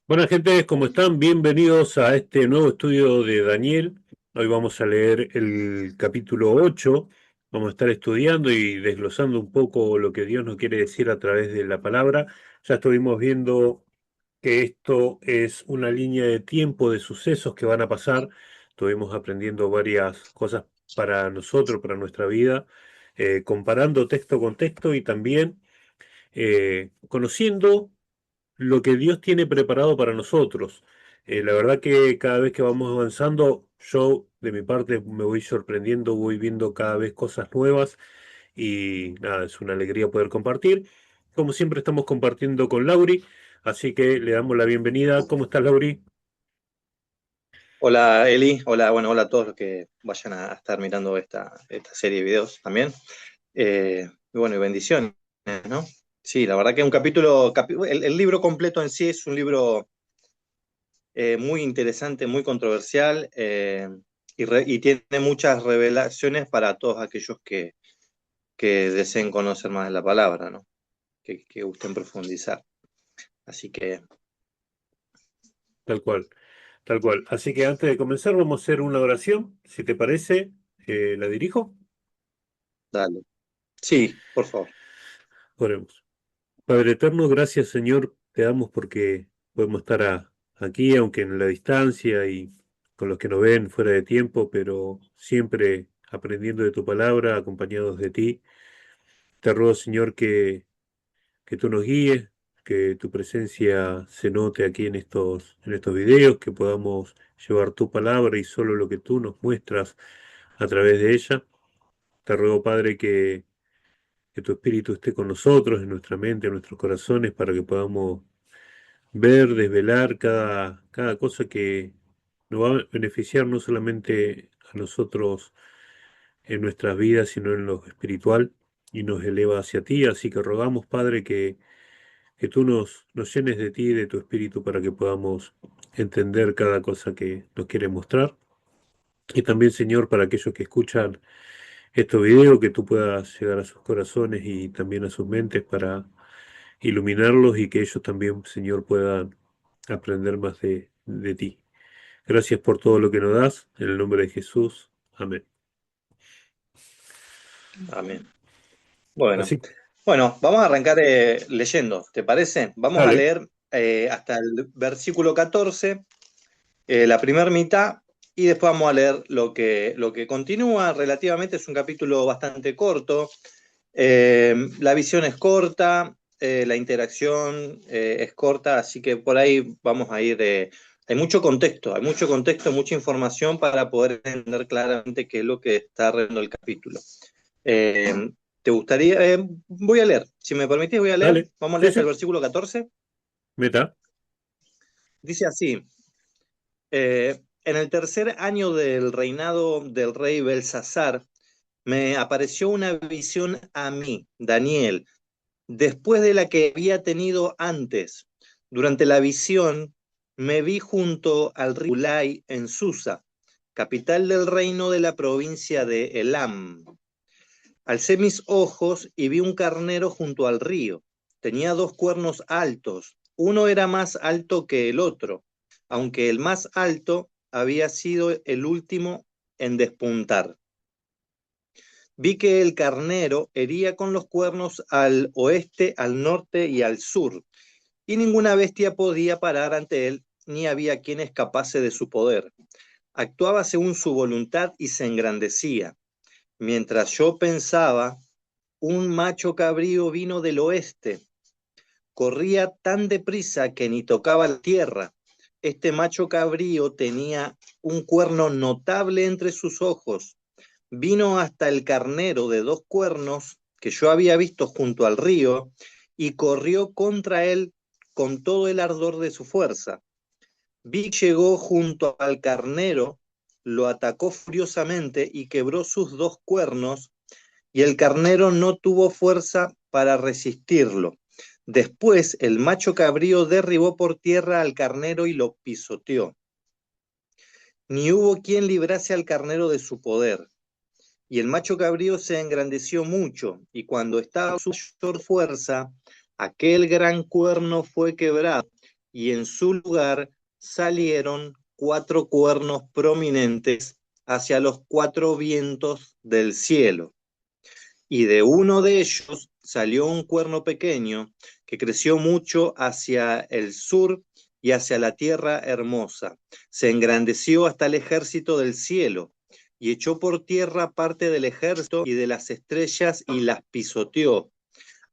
Buenas gente, ¿cómo están? Bienvenidos a este nuevo estudio de Daniel. Hoy vamos a leer el capítulo 8. Vamos a estar estudiando y desglosando un poco lo que Dios nos quiere decir a través de la palabra. Ya estuvimos viendo que esto es una línea de tiempo de sucesos que van a pasar. Estuvimos aprendiendo varias cosas para nosotros, para nuestra vida, comparando texto con texto y también conociendo lo que Dios tiene preparado para nosotros. La verdad que cada vez que vamos avanzando, yo de mi parte me voy sorprendiendo, voy viendo cada vez cosas nuevas y nada, es una alegría poder compartir. Como siempre estamos compartiendo con Lauri, así que le damos la bienvenida. ¿Cómo estás, Lauri? Hola Eli, hola, bueno, hola a todos los que vayan a estar mirando esta serie de videos también. Y bueno, y bendiciones, ¿no? Sí, la verdad que un el libro completo en sí es un libro muy interesante, muy controversial y tiene muchas revelaciones para todos aquellos que deseen conocer más de la palabra, ¿no? Que gusten profundizar. Así que, Tal cual, tal cual. Así que antes de comenzar vamos a hacer una oración, si te parece, la dirijo. dale. Sí, por favor. Oremos. Padre eterno, gracias Señor, te damos porque podemos estar aquí, aunque en la distancia y con los que nos ven fuera de tiempo, pero siempre aprendiendo de tu palabra, acompañados de ti. Te ruego Señor que tú nos guíes, que tu presencia se note aquí en estos videos, que podamos llevar tu palabra y solo lo que tú nos muestras a través de ella. Te ruego Padre que tu espíritu esté con nosotros, en nuestra mente, en nuestros corazones, para que podamos ver, desvelar cada cosa que nos va a beneficiar no solamente a nosotros en nuestras vidas, sino en lo espiritual y nos eleva hacia ti. Así que rogamos, Padre, que tú nos llenes de ti y de tu espíritu para que podamos entender cada cosa que nos quiere mostrar. Y también, Señor, para aquellos que escuchan estos videos, que tú puedas llegar a sus corazones y también a sus mentes para iluminarlos y que ellos también, Señor, puedan aprender más de ti. Gracias por todo lo que nos das, en el nombre de Jesús. Amén. Amén. Bueno. Así, Bueno, vamos a arrancar leyendo, ¿te parece? Vamos a dale, leer hasta el versículo 14, la primera mitad, y después vamos a leer lo que continúa. Relativamente es un capítulo bastante corto. La visión es corta, la interacción es corta, así que por ahí vamos a ir. Hay mucho contexto, mucha información para poder entender claramente qué es lo que está revelando el capítulo. Eh, ¿Te gustaría? Voy a leer, si me permitís, voy a leer. dale. Vamos a leer Sí, hasta el sí. versículo 14. Meta. Dice así: en el tercer año del reinado del rey Belsasar, me apareció una visión a mí, Daniel, después de la que había tenido antes. Durante la visión, me vi junto al río Ulai en Susa, capital del reino de la provincia de Elam. Alcé mis ojos y vi un carnero junto al río. Tenía dos cuernos altos. Uno era más alto que el otro, aunque el más alto había sido el último en despuntar. Vi que el carnero hería con los cuernos al oeste, al norte y al sur, y ninguna bestia podía parar ante él, ni había quien escapase de su poder. Actuaba según su voluntad y se engrandecía. Mientras yo pensaba, un macho cabrío vino del oeste. Corría tan deprisa que ni tocaba la tierra. Este macho cabrío tenía un cuerno notable entre sus ojos. Vino hasta el carnero de dos cuernos que yo había visto junto al río y corrió contra él con todo el ardor de su fuerza. Vi que llegó junto al carnero, lo atacó furiosamente y quebró sus dos cuernos, y el carnero no tuvo fuerza para resistirlo. Después el macho cabrío derribó por tierra al carnero y lo pisoteó. Ni hubo quien librase al carnero de su poder. Y el macho cabrío se engrandeció mucho, y cuando estaba a su mayor fuerza, aquel gran cuerno fue quebrado, y en su lugar salieron 4 cuernos prominentes hacia los 4 vientos del cielo. Y de uno de ellos salió un cuerno pequeño que creció mucho hacia el sur y hacia la tierra hermosa. Se engrandeció hasta el ejército del cielo y echó por tierra parte del ejército y de las estrellas y las pisoteó.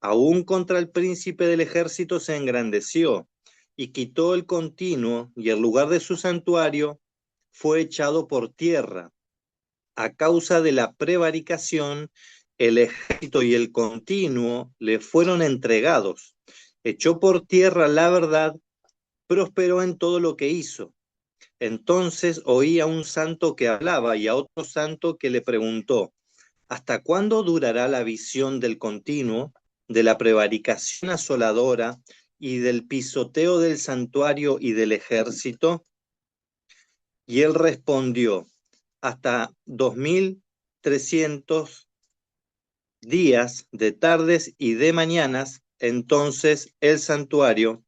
Aún contra el príncipe del ejército se engrandeció y quitó el continuo, y el lugar de su santuario fue echado por tierra. A causa de la prevaricación, el ejército y el continuo le fueron entregados. Echó por tierra la verdad, prosperó en todo lo que hizo. Entonces oí a un santo que hablaba y a otro santo que le preguntó: ¿hasta cuándo durará la visión del continuo, de la prevaricación asoladora y del pisoteo del santuario y del ejército? Y él respondió: hasta 2300 días de tardes y de mañanas, entonces el santuario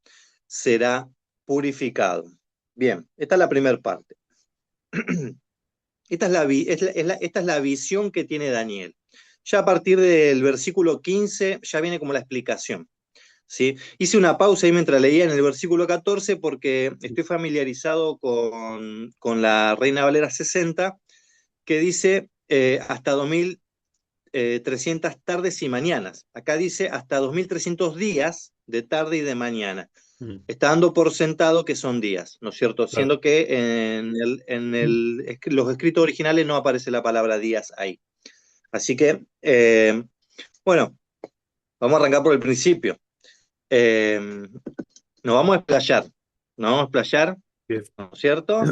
será purificado. Bien, esta es la primera parte. Esta es la visión que tiene Daniel. Ya a partir del versículo 15 ya viene como la explicación. ¿Sí? Hice una pausa ahí mientras leía en el versículo 14 porque estoy familiarizado con la Reina Valera 60, que dice hasta 2300 tardes y mañanas. Acá dice hasta 2300 días de tarde y de mañana. Mm, Está dando por sentado que son días, ¿no es cierto? claro. Siendo que los escritos originales no aparece la palabra días ahí. Así que, bueno, vamos a arrancar por el principio. Eh, Nos vamos a explayar, Bien. ¿no es cierto?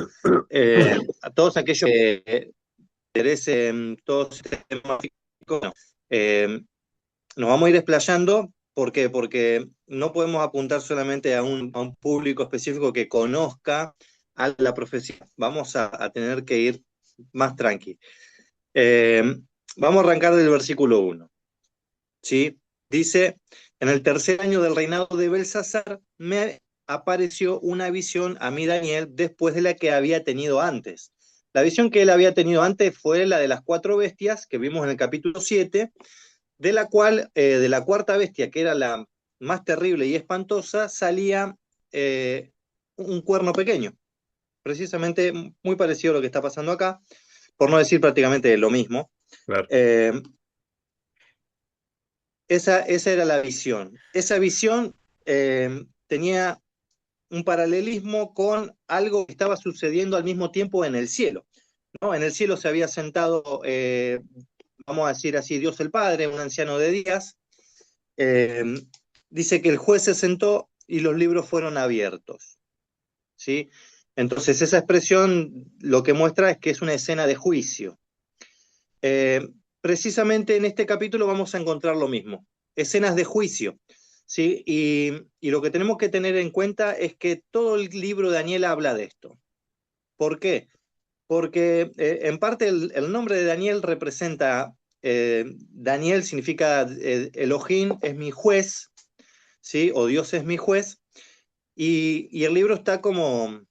A todos aquellos que interesen todos estos temas, bueno, eh, nos vamos a ir explayando. ¿Por qué? Porque no podemos apuntar solamente a un público específico que conozca a la profecía. Vamos a tener que ir más tranqui. Eh, Vamos a arrancar del versículo 1. ¿Sí? Dice: en el tercer año del reinado de Belsasar me apareció una visión a mí, Daniel, después de la que había tenido antes. La visión que él había tenido antes fue la de las 4 bestias que vimos en el capítulo 7, de la cual, de la cuarta bestia, que era la más terrible y espantosa, salía un cuerno pequeño, precisamente muy parecido a lo que está pasando acá, por no decir prácticamente lo mismo. Claro. Eh, esa era la visión. Esa visión tenía un paralelismo con algo que estaba sucediendo al mismo tiempo en el cielo, ¿no? En el cielo se había sentado, vamos a decir así, Dios el Padre, un anciano de días. Eh, Dice que el juez se sentó y los libros fueron abiertos, ¿sí? Entonces esa expresión lo que muestra es que es una escena de juicio. Eh, Precisamente en este capítulo vamos a encontrar lo mismo, escenas de juicio, ¿sí? Y lo que tenemos que tener en cuenta es que todo el libro de Daniel habla de esto. ¿Por qué? Porque en parte el nombre de Daniel representa, Daniel significa Elohim es mi juez, ¿sí? O Dios es mi juez, y el libro está como,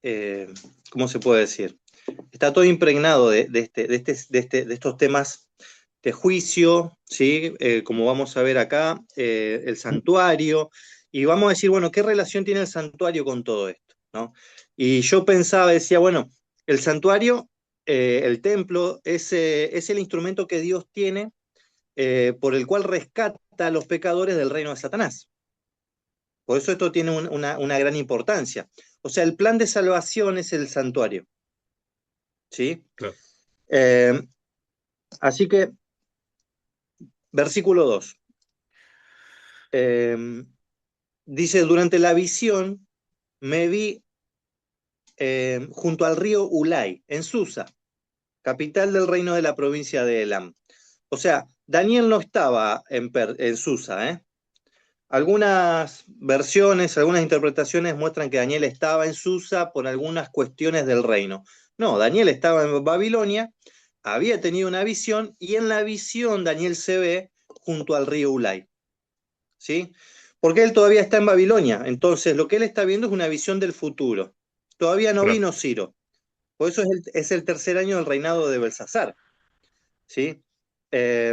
eh, ¿cómo se puede decir? Está todo impregnado de estos temas de juicio, ¿sí? Como vamos a ver acá, el santuario, y vamos a decir, bueno, ¿qué relación tiene el santuario con todo esto? ¿No? Y yo pensaba, decía, bueno, el santuario, el templo, es el instrumento que Dios tiene por el cual rescata a los pecadores del reino de Satanás. Por eso esto tiene una gran importancia. O sea, el plan de salvación es el santuario, ¿sí? Claro. Eh, Así que, versículo 2. Eh, Dice: durante la visión me vi junto al río Ulai, en Susa, capital del reino de la provincia de Elam. O sea, Daniel no estaba en Susa, ¿eh? Algunas versiones, algunas interpretaciones muestran que Daniel estaba en Susa por algunas cuestiones del reino. No, Daniel estaba en Babilonia, había tenido una visión y en la visión Daniel se ve junto al río Ulai, ¿sí? porque él todavía está en Babilonia. Entonces, lo que él está viendo es una visión del futuro. Todavía no claro. vino Ciro. Por eso es el tercer año del reinado de Belsasar. ¿Sí? Eh,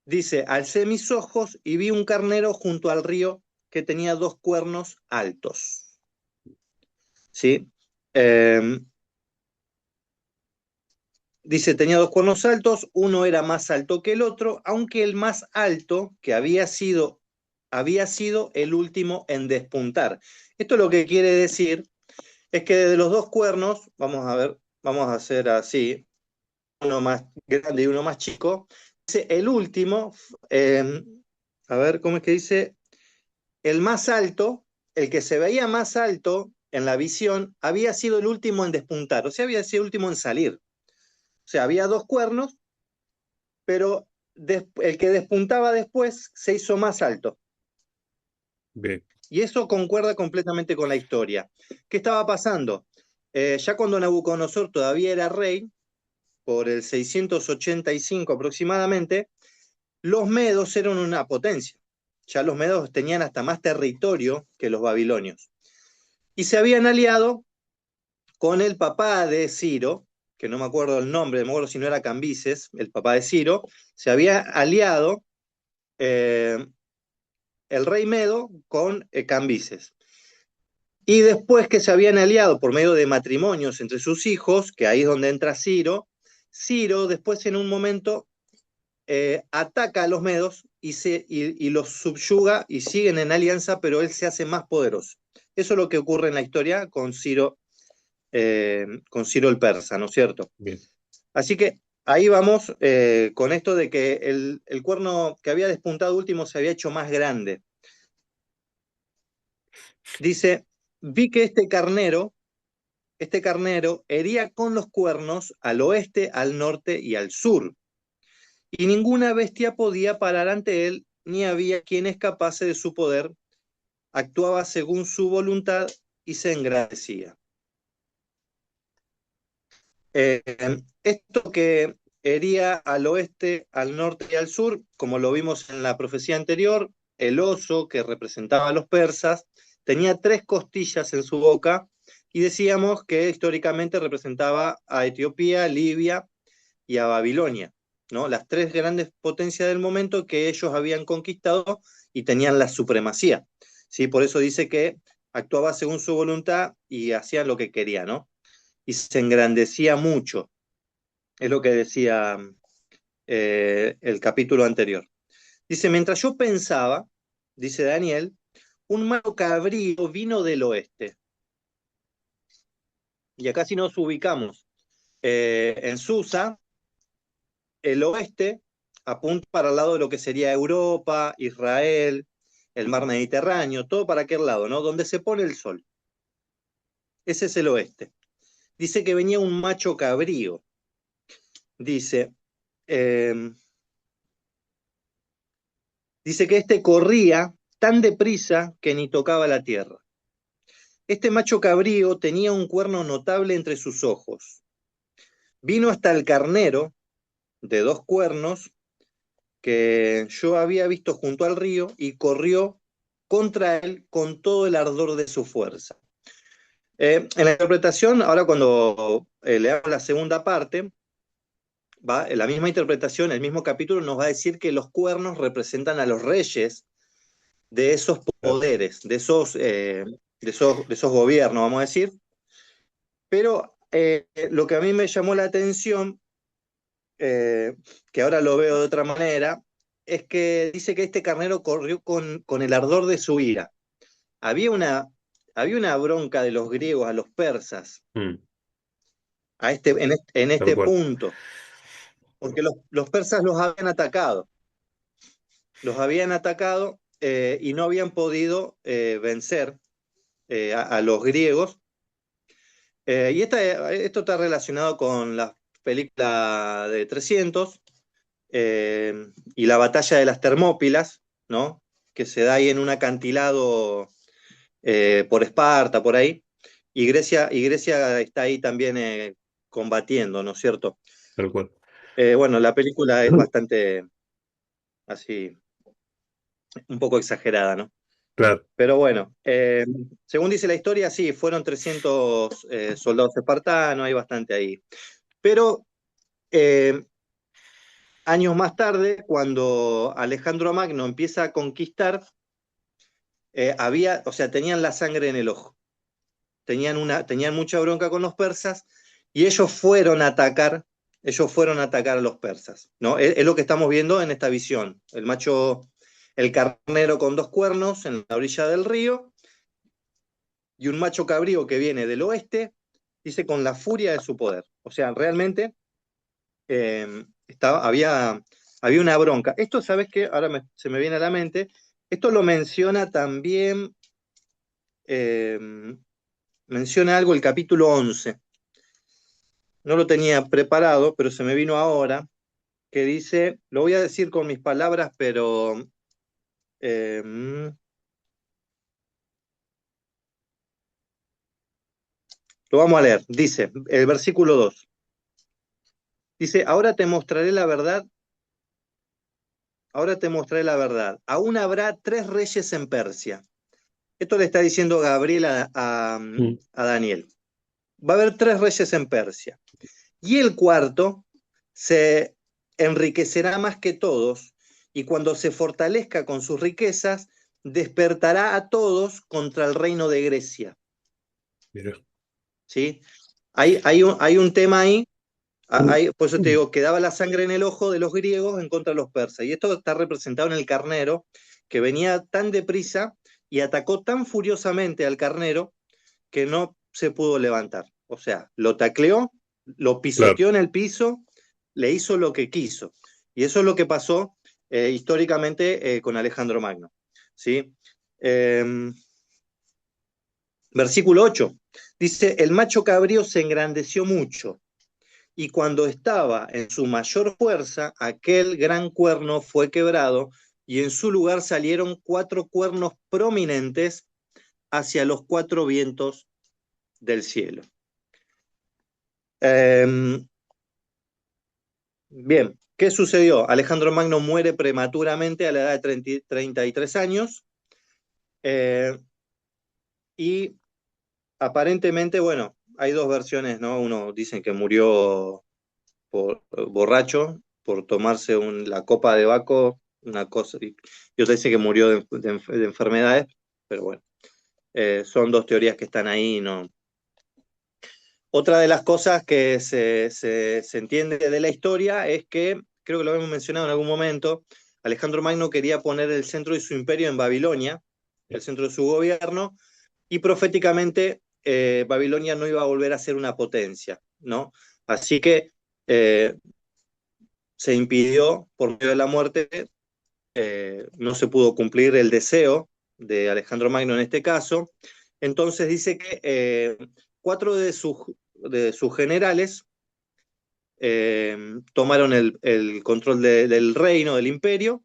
Dice, alcé mis ojos y vi un carnero junto al río que tenía dos cuernos altos. ¿Sí? Eh, Dice, tenía dos cuernos altos, uno era más alto que el otro, aunque el más alto, que había sido el último en despuntar. Esto lo que quiere decir es que de los dos cuernos, vamos a ver, vamos a hacer así, uno más grande y uno más chico, dice el último, a ver, ¿cómo es que dice? El más alto, el que se veía más alto en la visión, había sido el último en despuntar, o sea, había sido el último en salir. O sea, había dos cuernos, pero el que despuntaba después se hizo más alto. Bien, Y eso concuerda completamente con la historia. ¿Qué estaba pasando? Ya cuando Nabucodonosor todavía era rey, por el 685 aproximadamente, los medos eran una potencia. Ya los medos tenían hasta más territorio que los babilonios. Y se habían aliado con el papá de Ciro, que no me acuerdo el nombre, no me acuerdo si no era Cambises, el papá de Ciro, se había aliado eh, el rey Medo con Cambises. Y después que se habían aliado por medio de matrimonios entre sus hijos, que ahí es donde entra Ciro, Ciro después en un momento ataca a los medos y los subyuga y siguen en alianza, pero él se hace más poderoso. Eso es lo que ocurre en la historia con Ciro el persa, ¿no es cierto? bien. Así que ahí vamos con esto de que el cuerno que había despuntado último se había hecho más grande. Dice, vi que este carnero hería con los cuernos al oeste, al norte y al sur, y ninguna bestia podía parar ante él, ni había quien escapase de su poder, actuaba según su voluntad y se engrandecía. Eh, Esto que hería al oeste, al norte y al sur, como lo vimos en la profecía anterior, el oso que representaba a los persas tenía tres costillas en su boca y decíamos que históricamente representaba a Etiopía, Libia y a Babilonia, ¿no? Las tres grandes potencias del momento que ellos habían conquistado y tenían la supremacía. ¿Sí? Por eso dice que actuaba según su voluntad y hacía lo que quería, ¿no? Y se engrandecía mucho, es lo que decía el capítulo anterior. Dice, mientras yo pensaba, dice Daniel, un macho cabrío vino del oeste. Y acá si nos ubicamos en Susa, el oeste apunta para el lado de lo que sería Europa, Israel, el mar Mediterráneo, todo para aquel lado, ¿no? Donde se pone el sol. Ese es el oeste. Dice que venía un macho cabrío. Dice, eh, dice que este corría tan deprisa que ni tocaba la tierra. Este macho cabrío tenía un cuerno notable entre sus ojos. Vino hasta el carnero de dos cuernos que yo había visto junto al río y corrió contra él con todo el ardor de su fuerza. En la interpretación, ahora cuando leamos la segunda parte, va, en la misma interpretación, el mismo capítulo nos va a decir que los cuernos representan a los reyes de esos Claro. poderes, de esos gobiernos, vamos a decir. Pero lo que a mí me llamó la atención, que ahora lo veo de otra manera, es que dice que este carnero corrió con el ardor de su ira. Había una, había una bronca de los griegos a los persas Mm, en tal este cual. punto, porque los persas los habían atacado y no habían podido vencer a los griegos. Esto está relacionado con la película de 300 y la batalla de las Termópilas, ¿no? Que se da ahí en un acantilado por Esparta, por ahí, y Grecia está ahí también combatiendo, ¿no es cierto? Tal cual. Bueno, la película es bastante así. un poco exagerada, ¿no? Claro. Pero bueno, según dice la historia, sí, fueron 300 soldados espartanos, hay bastante ahí. Pero eh, años más tarde, cuando Alejandro Magno empieza a conquistar, o sea, tenían la sangre en el ojo, tenían mucha bronca con los persas y ellos fueron a atacar a los persas, ¿no? Es lo que estamos viendo en esta visión, el carnero con dos cuernos en la orilla del río y un macho cabrío que viene del oeste, dice con la furia de su poder. O sea, realmente había una bronca. Esto, ¿sabes qué? Ahora se me viene a la mente. Esto lo menciona también, eh, menciona algo el capítulo 11. No lo tenía preparado, pero se me vino ahora, que dice, lo voy a decir con mis palabras, pero lo vamos a leer. Dice, el versículo 2. Dice, ahora te mostraré la verdad. Aún habrá tres reyes en Persia. Esto le está diciendo Gabriel Mm. a Daniel. Va a haber tres reyes en Persia. Y el cuarto se enriquecerá más que todos, y cuando se fortalezca con sus riquezas, despertará a todos contra el reino de Grecia. Mira. ¿Sí? Hay un tema ahí, Mm. por eso te Mm. digo, quedaba la sangre en el ojo de los griegos en contra de los persas. Y esto está representado en el carnero, que venía tan deprisa y atacó tan furiosamente al carnero que no se pudo levantar. O sea, lo tacleó, lo Claro. pisoteó en el piso, le hizo lo que quiso. Y eso es lo que pasó históricamente con Alejandro Magno. ¿Sí? Eh, Versículo 8. Dice, el macho cabrío se engrandeció mucho y cuando estaba en su mayor fuerza, aquel gran cuerno fue quebrado y en su lugar salieron cuatro cuernos prominentes hacia los cuatro vientos del cielo. Eh, Bien, ¿qué sucedió? Alejandro Magno muere prematuramente a la edad de 33 años eh, y aparentemente, bueno, hay dos versiones, ¿no? Uno dicen que murió borracho por tomarse la copa de Baco, una cosa, y otro dice que murió de enfermedades, pero bueno, son dos teorías que están ahí, ¿no? Otra de las cosas que se entiende de la historia es que, creo que lo hemos mencionado en algún momento, Alejandro Magno quería poner el centro de su imperio en Babilonia, el centro de su gobierno, y proféticamente Babilonia no iba a volver a ser una potencia, ¿no? Así que eh, se impidió por medio de la muerte, no se pudo cumplir el deseo de Alejandro Magno en este caso. Entonces dice que cuatro de sus generales tomaron el control del reino, del imperio,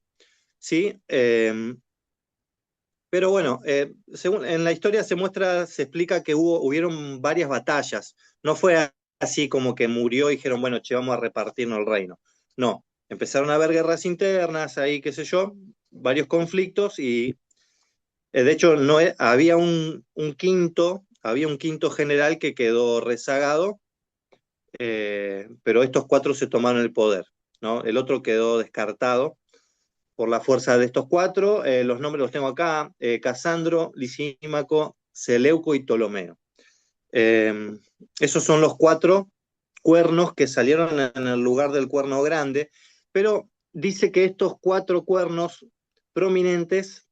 ¿sí? Pero bueno, según, en la historia se explica que hubieron varias batallas. No fue así como que murió y dijeron, bueno, che, vamos a repartirnos el reino. No, empezaron a haber guerras internas, ahí, qué sé yo, varios conflictos y de hecho no, había un quinto general que quedó rezagado, pero estos cuatro se tomaron el poder, ¿no? El otro quedó descartado por la fuerza de estos cuatro. Los nombres los tengo acá: Casandro, Lisímaco, Seleuco y Ptolomeo. Eh, Esos son los cuatro cuernos que salieron en el lugar del cuerno grande, pero dice que estos cuatro cuernos prominentes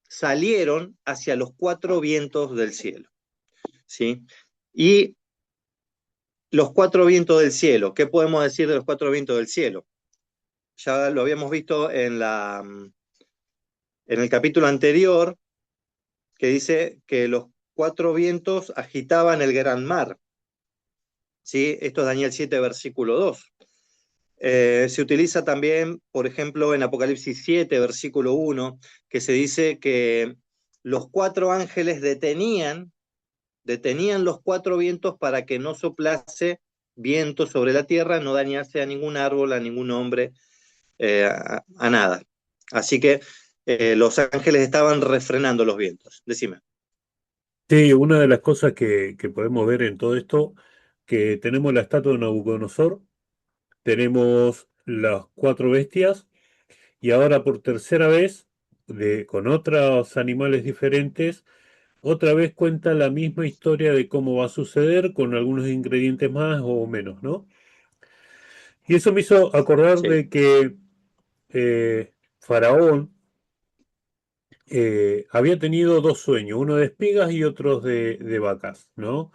salieron hacia los cuatro vientos del cielo, ¿sí? Y los cuatro vientos del cielo, ¿qué podemos decir de los cuatro vientos del cielo? Ya lo habíamos visto en el capítulo anterior, que dice que los cuatro vientos agitaban el gran mar. ¿Sí? Esto es Daniel 7, versículo 2. Se utiliza también, por ejemplo, en Apocalipsis 7, versículo 1, que se dice que los cuatro ángeles detenían los cuatro vientos para que no soplase viento sobre la tierra, no dañase a ningún árbol, a ningún hombre, a nada. Así que los ángeles estaban refrenando los vientos. Decime. Sí, una de las cosas que podemos ver en todo esto, que tenemos la estatua de Nabucodonosor, tenemos las cuatro bestias, y ahora por tercera vez, con otros animales diferentes, otra vez cuenta la misma historia de cómo va a suceder con algunos ingredientes más o menos, ¿no? Y eso me hizo acordar Sí, de que Faraón había tenido dos sueños, uno de espigas y otro de vacas, ¿no?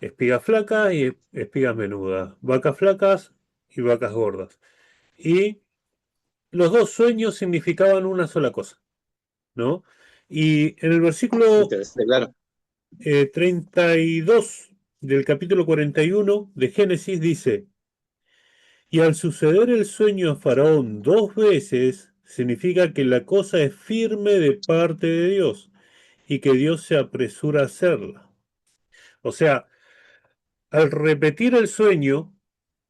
Espigas flacas y espigas menudas, vacas flacas y vacas gordas. Y los dos sueños significaban una sola cosa, ¿no? Y en el versículo interesante, claro. 32 del capítulo 41 de Génesis dice, y al suceder el sueño a Faraón dos veces, significa que la cosa es firme de parte de Dios y que Dios se apresura a hacerla. O sea, al repetir el sueño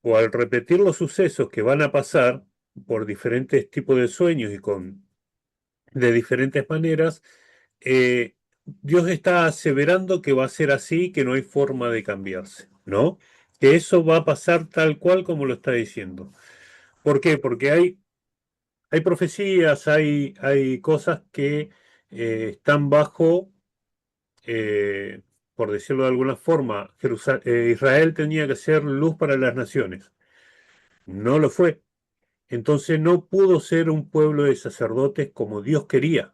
o al repetir los sucesos que van a pasar por diferentes tipos de sueños y de diferentes maneras, Dios está aseverando que va a ser así, que no hay forma de cambiarse, ¿no? Que eso va a pasar tal cual como lo está diciendo. ¿Por qué? Porque hay profecías, hay cosas que están bajo, eh, por decirlo de alguna forma, Israel tenía que ser luz para las naciones. No lo fue. Entonces no pudo ser un pueblo de sacerdotes como Dios quería,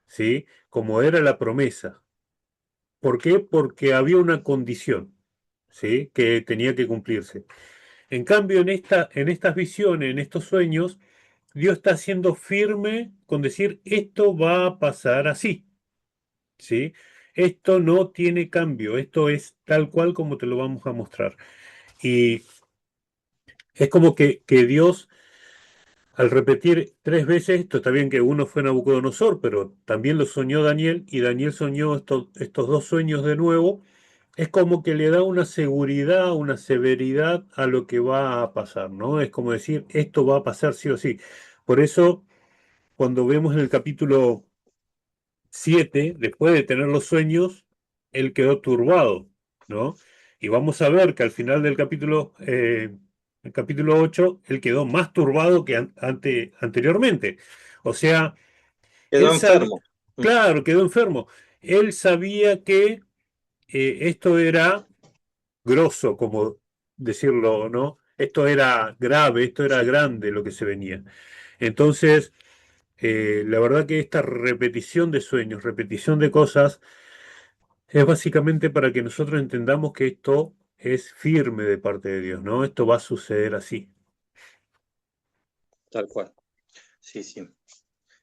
¿sí? Como era la promesa. ¿Por qué? Porque había una condición, ¿sí? Que tenía que cumplirse. En cambio, en estas visiones, en estos sueños, Dios está siendo firme con decir, esto va a pasar así, ¿sí? Esto no tiene cambio, esto es tal cual como te lo vamos a mostrar. Y es como que Dios, al repetir tres veces, esto está bien que uno fue Nabucodonosor, pero también lo soñó Daniel, y Daniel soñó estos dos sueños de nuevo, es como que le da una seguridad, una severidad a lo que va a pasar, ¿no? Es como decir, esto va a pasar sí o sí. Por eso, cuando vemos en el capítulo 7 después de tener los sueños, él quedó turbado, ¿no? Y vamos a ver que al final del el capítulo 8 él quedó más turbado que anteriormente. O sea, Quedó él sabía, enfermo. Mm, claro, quedó enfermo. Él sabía que esto era grosso, como decirlo, ¿no? Esto era grave, esto era sí, grande lo que se venía. Entonces, la verdad que esta repetición de sueños, repetición de cosas, es básicamente para que nosotros entendamos que esto es firme de parte de Dios, ¿no? Esto va a suceder así. tal cual. Sí, sí.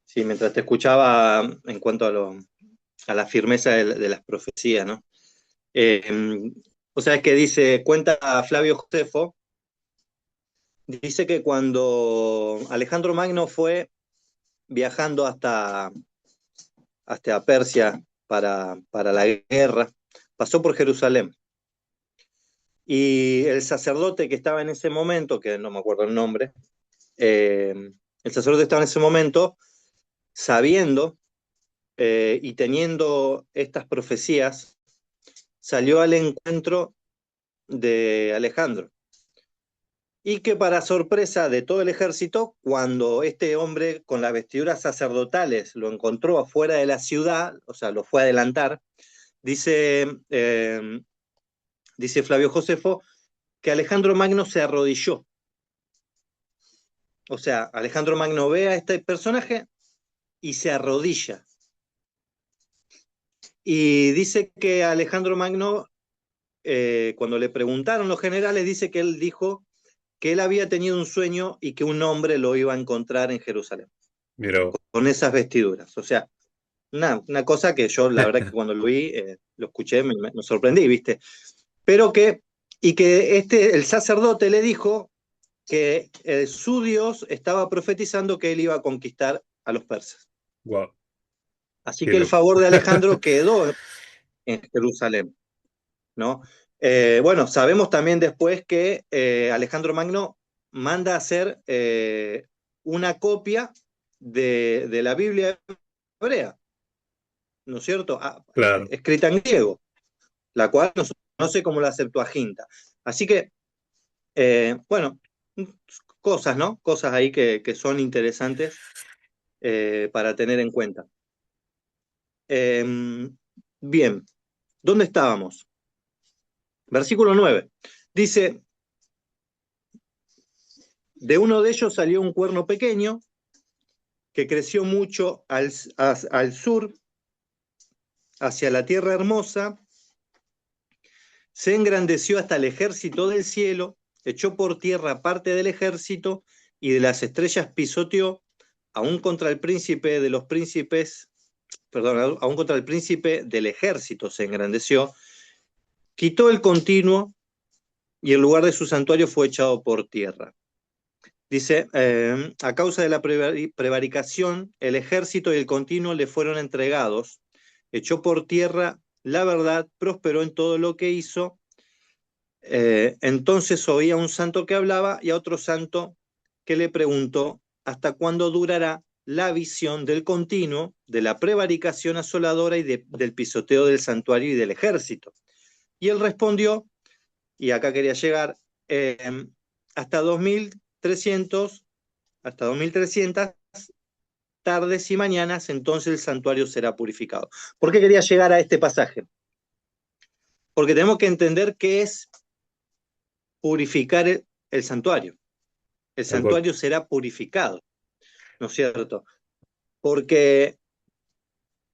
Sí, mientras te escuchaba en cuanto a la firmeza de las profecías, ¿no? O sea, es que dice, cuenta Flavio Josefo, dice que cuando Alejandro Magno fue viajando hasta Persia para la guerra, pasó por Jerusalén. Y el sacerdote que estaba en ese momento, que no me acuerdo el nombre, eh, el sacerdote estaba en ese momento sabiendo y teniendo estas profecías, salió al encuentro de Alejandro. Y que para sorpresa de todo el ejército, cuando este hombre con las vestiduras sacerdotales lo encontró afuera de la ciudad, o sea, lo fue a adelantar, dice, dice Flavio Josefo que Alejandro Magno se arrodilló. O sea, Alejandro Magno ve a este personaje y se arrodilla. Y dice que Alejandro Magno, cuando le preguntaron los generales, dice que él dijo que él había tenido un sueño y que un hombre lo iba a encontrar en Jerusalén, Pero, con esas vestiduras. O sea, una cosa que yo, la verdad que cuando lo vi, lo escuché, me sorprendí, ¿viste? Pero que, y que el sacerdote le dijo que su Dios estaba profetizando que él iba a conquistar a los persas. wow, Así qué que el loco. favor de Alejandro quedó en Jerusalén, ¿no? Bueno, sabemos también después que Alejandro Magno manda a hacer una copia de la Biblia hebrea, ¿no es cierto? claro, Escrita en griego, la cual no se conoce como la Septuaginta. Así que, bueno, cosas, ¿no? Cosas ahí que son interesantes para tener en cuenta. Eh, bien, ¿dónde estábamos? Versículo 9. Dice, de uno de ellos salió un cuerno pequeño que creció mucho al sur, hacia la tierra hermosa, se engrandeció hasta el ejército del cielo, echó por tierra parte del ejército y de las estrellas pisoteó, aún contra el príncipe de los príncipes, perdón, aún contra el príncipe del ejército se engrandeció, quitó el continuo y el lugar de su santuario fue echado por tierra. Dice, a causa de la prevaricación, el ejército y el continuo le fueron entregados, echó por tierra la verdad, prosperó en todo lo que hizo. Entonces oía a un santo que hablaba y a otro santo que le preguntó, ¿hasta cuándo durará la visión del continuo, de la prevaricación asoladora y del pisoteo del santuario y del ejército? Y él respondió, y acá quería llegar, hasta 2300, hasta 2300 tardes y mañanas, entonces el santuario será purificado. ¿Por qué quería llegar a este pasaje? Porque tenemos que entender qué es purificar el santuario. El tal cual. santuario será purificado, ¿no es cierto? Porque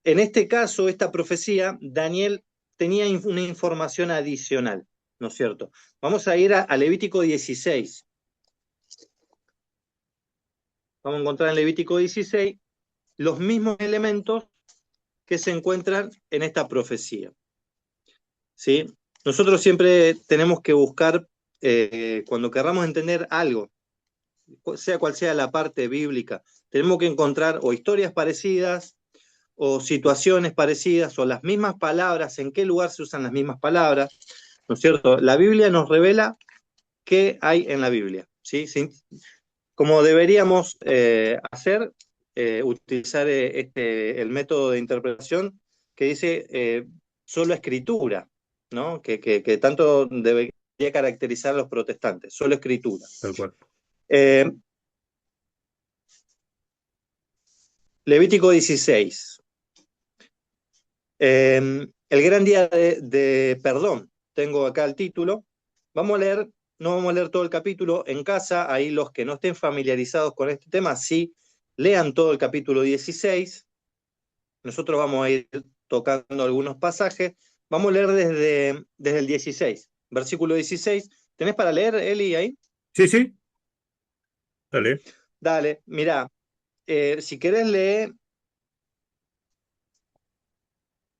en este caso, esta profecía, Daniel tenía una información adicional, ¿no es cierto? Vamos a ir a Levítico 16. Vamos a encontrar en Levítico 16 los mismos elementos que se encuentran en esta profecía. ¿Sí? Nosotros siempre tenemos que buscar, cuando querramos entender algo, sea cual sea la parte bíblica, tenemos que encontrar o historias parecidas, o situaciones parecidas, o las mismas palabras, en qué lugar se usan las mismas palabras, ¿no es cierto? La Biblia nos revela qué hay en la Biblia, ¿sí? ¿Sí? Como deberíamos hacer, utilizar el método de interpretación que dice solo escritura, ¿no? Que tanto debería caracterizar a los protestantes, solo escritura. Tal cual. Eh, Levítico 16. El gran día de perdón. Tengo acá el título. Vamos a leer, no vamos a leer todo el capítulo en casa. Ahí los que no estén familiarizados con este tema, sí, lean todo el capítulo 16. Nosotros vamos a ir tocando algunos pasajes. Vamos a leer desde el 16, versículo 16. ¿Tenés para leer, Eli, ahí? Sí, sí, dale. Dale, mirá, si querés lee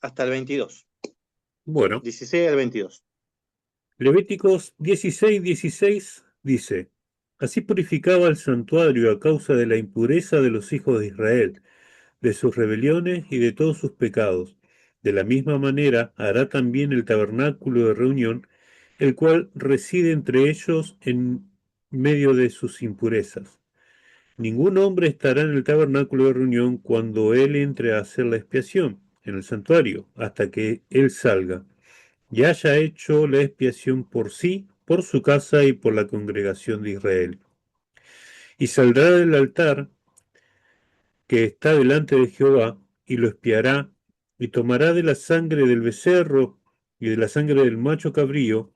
hasta el 22, Bueno, 16 al 22. Levíticos 16:16 dice, así purificaba el santuario a causa de la impureza de los hijos de Israel, de sus rebeliones y de todos sus pecados. De la misma manera hará también el tabernáculo de reunión, el cual reside entre ellos en medio de sus impurezas. Ningún hombre estará en el tabernáculo de reunión cuando él entre a hacer la expiación en el santuario, hasta que él salga y haya hecho la expiación por sí, por su casa y por la congregación de Israel. Y saldrá del altar que está delante de Jehová, y lo espiará, y tomará de la sangre del becerro y de la sangre del macho cabrío,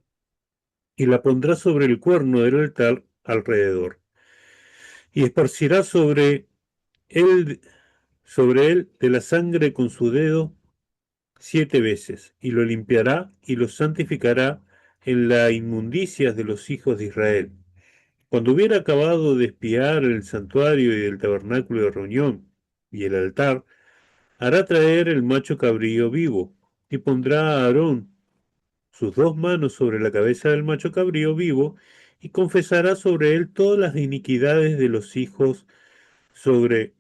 y la pondrá sobre el cuerno del altar alrededor, y esparcirá sobre él de la sangre con su dedo 7 veces, y lo limpiará y lo santificará en las inmundicias de los hijos de Israel. Cuando hubiera acabado de espiar el santuario y el tabernáculo de reunión y el altar, hará traer el macho cabrío vivo, y pondrá a Aarón sus 2 manos sobre la cabeza del macho cabrío vivo, y confesará sobre él todas las iniquidades de los hijos sobre,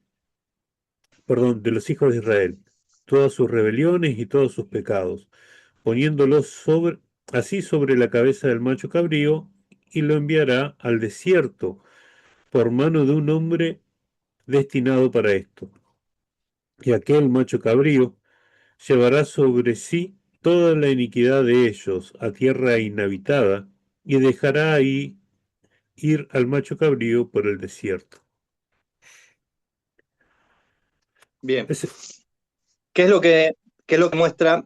perdón, de los hijos de Israel, todas sus rebeliones y todos sus pecados, poniéndolos así sobre la cabeza del macho cabrío, y lo enviará al desierto por mano de un hombre destinado para esto. Y aquel macho cabrío llevará sobre sí toda la iniquidad de ellos a tierra inhabitada y dejará ahí ir al macho cabrío por el desierto. Bien, Ese- ¿qué es qué es lo que muestra?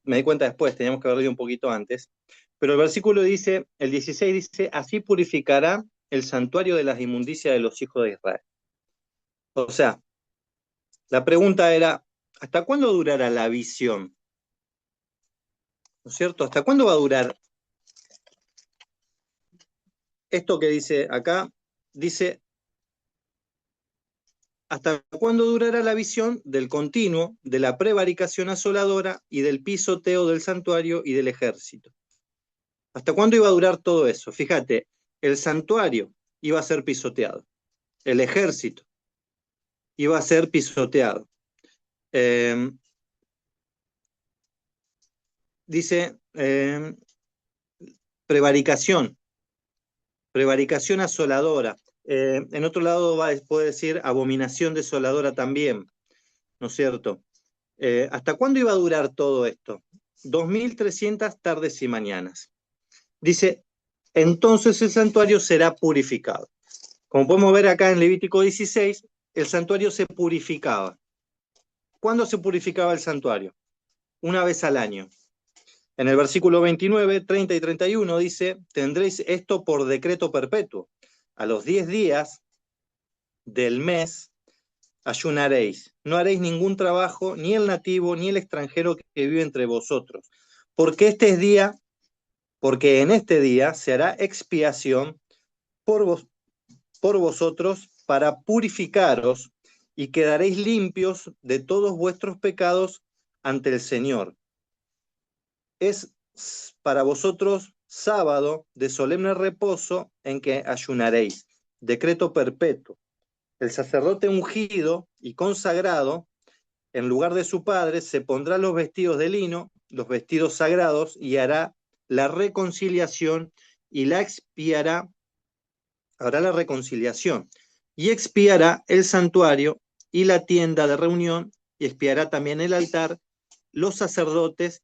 Me di cuenta después, teníamos que haber leído un poquito antes, pero el versículo dice, el 16 dice, así purificará el santuario de las inmundicias de los hijos de Israel. O sea, la pregunta era, ¿hasta cuándo durará la visión? ¿No es cierto? ¿Hasta cuándo va a durar esto que dice acá? Dice, ¿hasta cuándo durará la visión del continuo, de la prevaricación asoladora y del pisoteo del santuario y del ejército? ¿Hasta cuándo iba a durar todo eso? Fíjate, el santuario iba a ser pisoteado, el ejército iba a ser pisoteado. Eh, dice prevaricación, prevaricación asoladora. En otro lado puede decir abominación desoladora también, ¿no es cierto? ¿Hasta cuándo iba a durar todo esto? 2300 tardes y mañanas. Dice, entonces el santuario será purificado. Como podemos ver acá en Levítico 16, el santuario se purificaba. ¿Cuándo se purificaba el santuario? Una vez al año. En el versículo 29, 30 y 31 dice, tendréis esto por decreto perpetuo. A los 10 días del mes ayunaréis. No haréis ningún trabajo, ni el nativo, ni el extranjero que vive entre vosotros. Porque porque en este día se hará expiación por vosotros para purificaros y quedaréis limpios de todos vuestros pecados ante el Señor. Es para vosotros sábado de solemne reposo en que ayunaréis, decreto perpetuo. El sacerdote ungido y consagrado, en lugar de su padre, se pondrá los vestidos de lino, los vestidos sagrados, y hará la reconciliación y la expiará, hará la reconciliación, y expiará el santuario y la tienda de reunión, y expiará también el altar, los sacerdotes,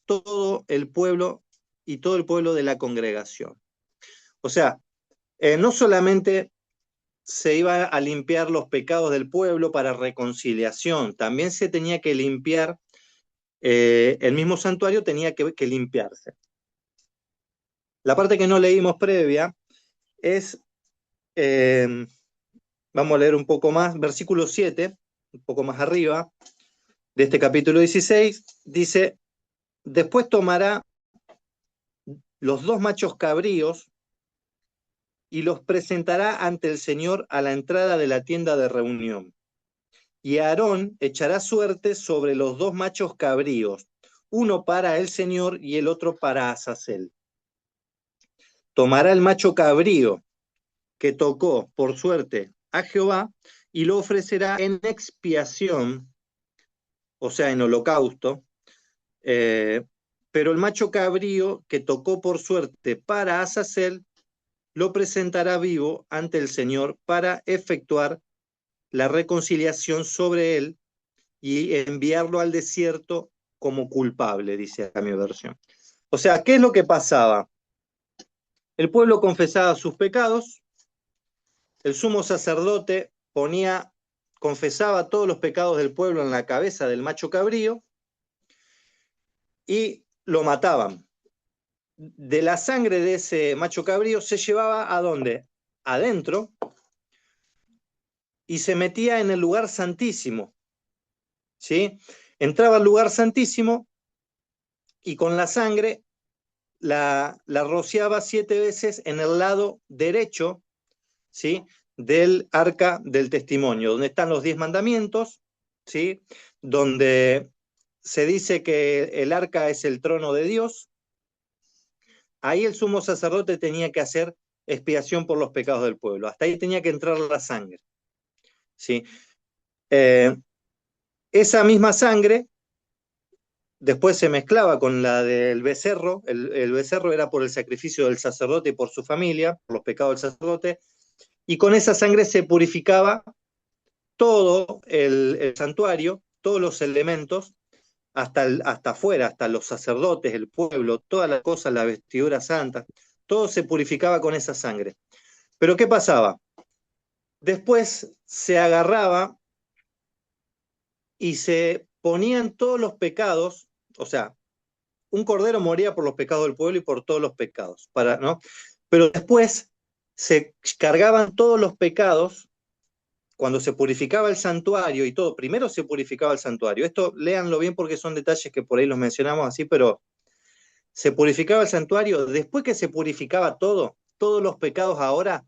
todo el pueblo y todo el pueblo de la congregación. O sea, no solamente se iba a limpiar los pecados del pueblo para reconciliación, también se tenía que limpiar, el mismo santuario tenía que limpiarse. La parte que no leímos previa es, eh, vamos a leer un poco más, versículo 7, un poco más arriba de este capítulo 16, dice, después tomará los dos machos cabríos y los presentará ante el Señor a la entrada de la tienda de reunión. Y Aarón echará suerte sobre los dos machos cabríos, uno para el Señor y el otro para Azazel. Tomará el macho cabrío que tocó por suerte a Jehová y lo ofrecerá en expiación, o sea, en holocausto, pero el macho cabrío que tocó por suerte para Azazel lo presentará vivo ante el Señor para efectuar la reconciliación sobre él y enviarlo al desierto como culpable, dice acá mi versión. O sea, ¿qué es lo que pasaba? El pueblo confesaba sus pecados, el sumo sacerdote confesaba todos los pecados del pueblo en la cabeza del macho cabrío y lo mataban. De la sangre de ese macho cabrío se llevaba ¿a dónde? Adentro, y se metía en el lugar santísimo, ¿sí? Entraba al lugar santísimo y con la sangre la rociaba 7 veces en el lado derecho, ¿sí? Del arca del testimonio, donde están los 10 mandamientos, ¿sí? Donde se dice que el arca es el trono de Dios. Ahí el sumo sacerdote tenía que hacer expiación por los pecados del pueblo. Hasta ahí tenía que entrar la sangre, ¿sí? Esa misma sangre después se mezclaba con la del becerro. El becerro era por el sacrificio del sacerdote y por su familia, por los pecados del sacerdote. y con esa sangre se purificaba todo el santuario, todos los elementos, hasta afuera, hasta los sacerdotes, el pueblo, todas las cosas, la vestidura santa, todo se purificaba con esa sangre. Pero ¿qué pasaba? Después se agarraba y se ponían todos los pecados, o sea, un cordero moría por los pecados del pueblo y por todos los pecados, ¿no? Pero después se cargaban todos los pecados cuando se purificaba el santuario y todo. Primero se purificaba el santuario. Esto léanlo bien porque son detalles que por ahí los mencionamos así, pero se purificaba el santuario. Después que se purificaba todo, todos los pecados ahora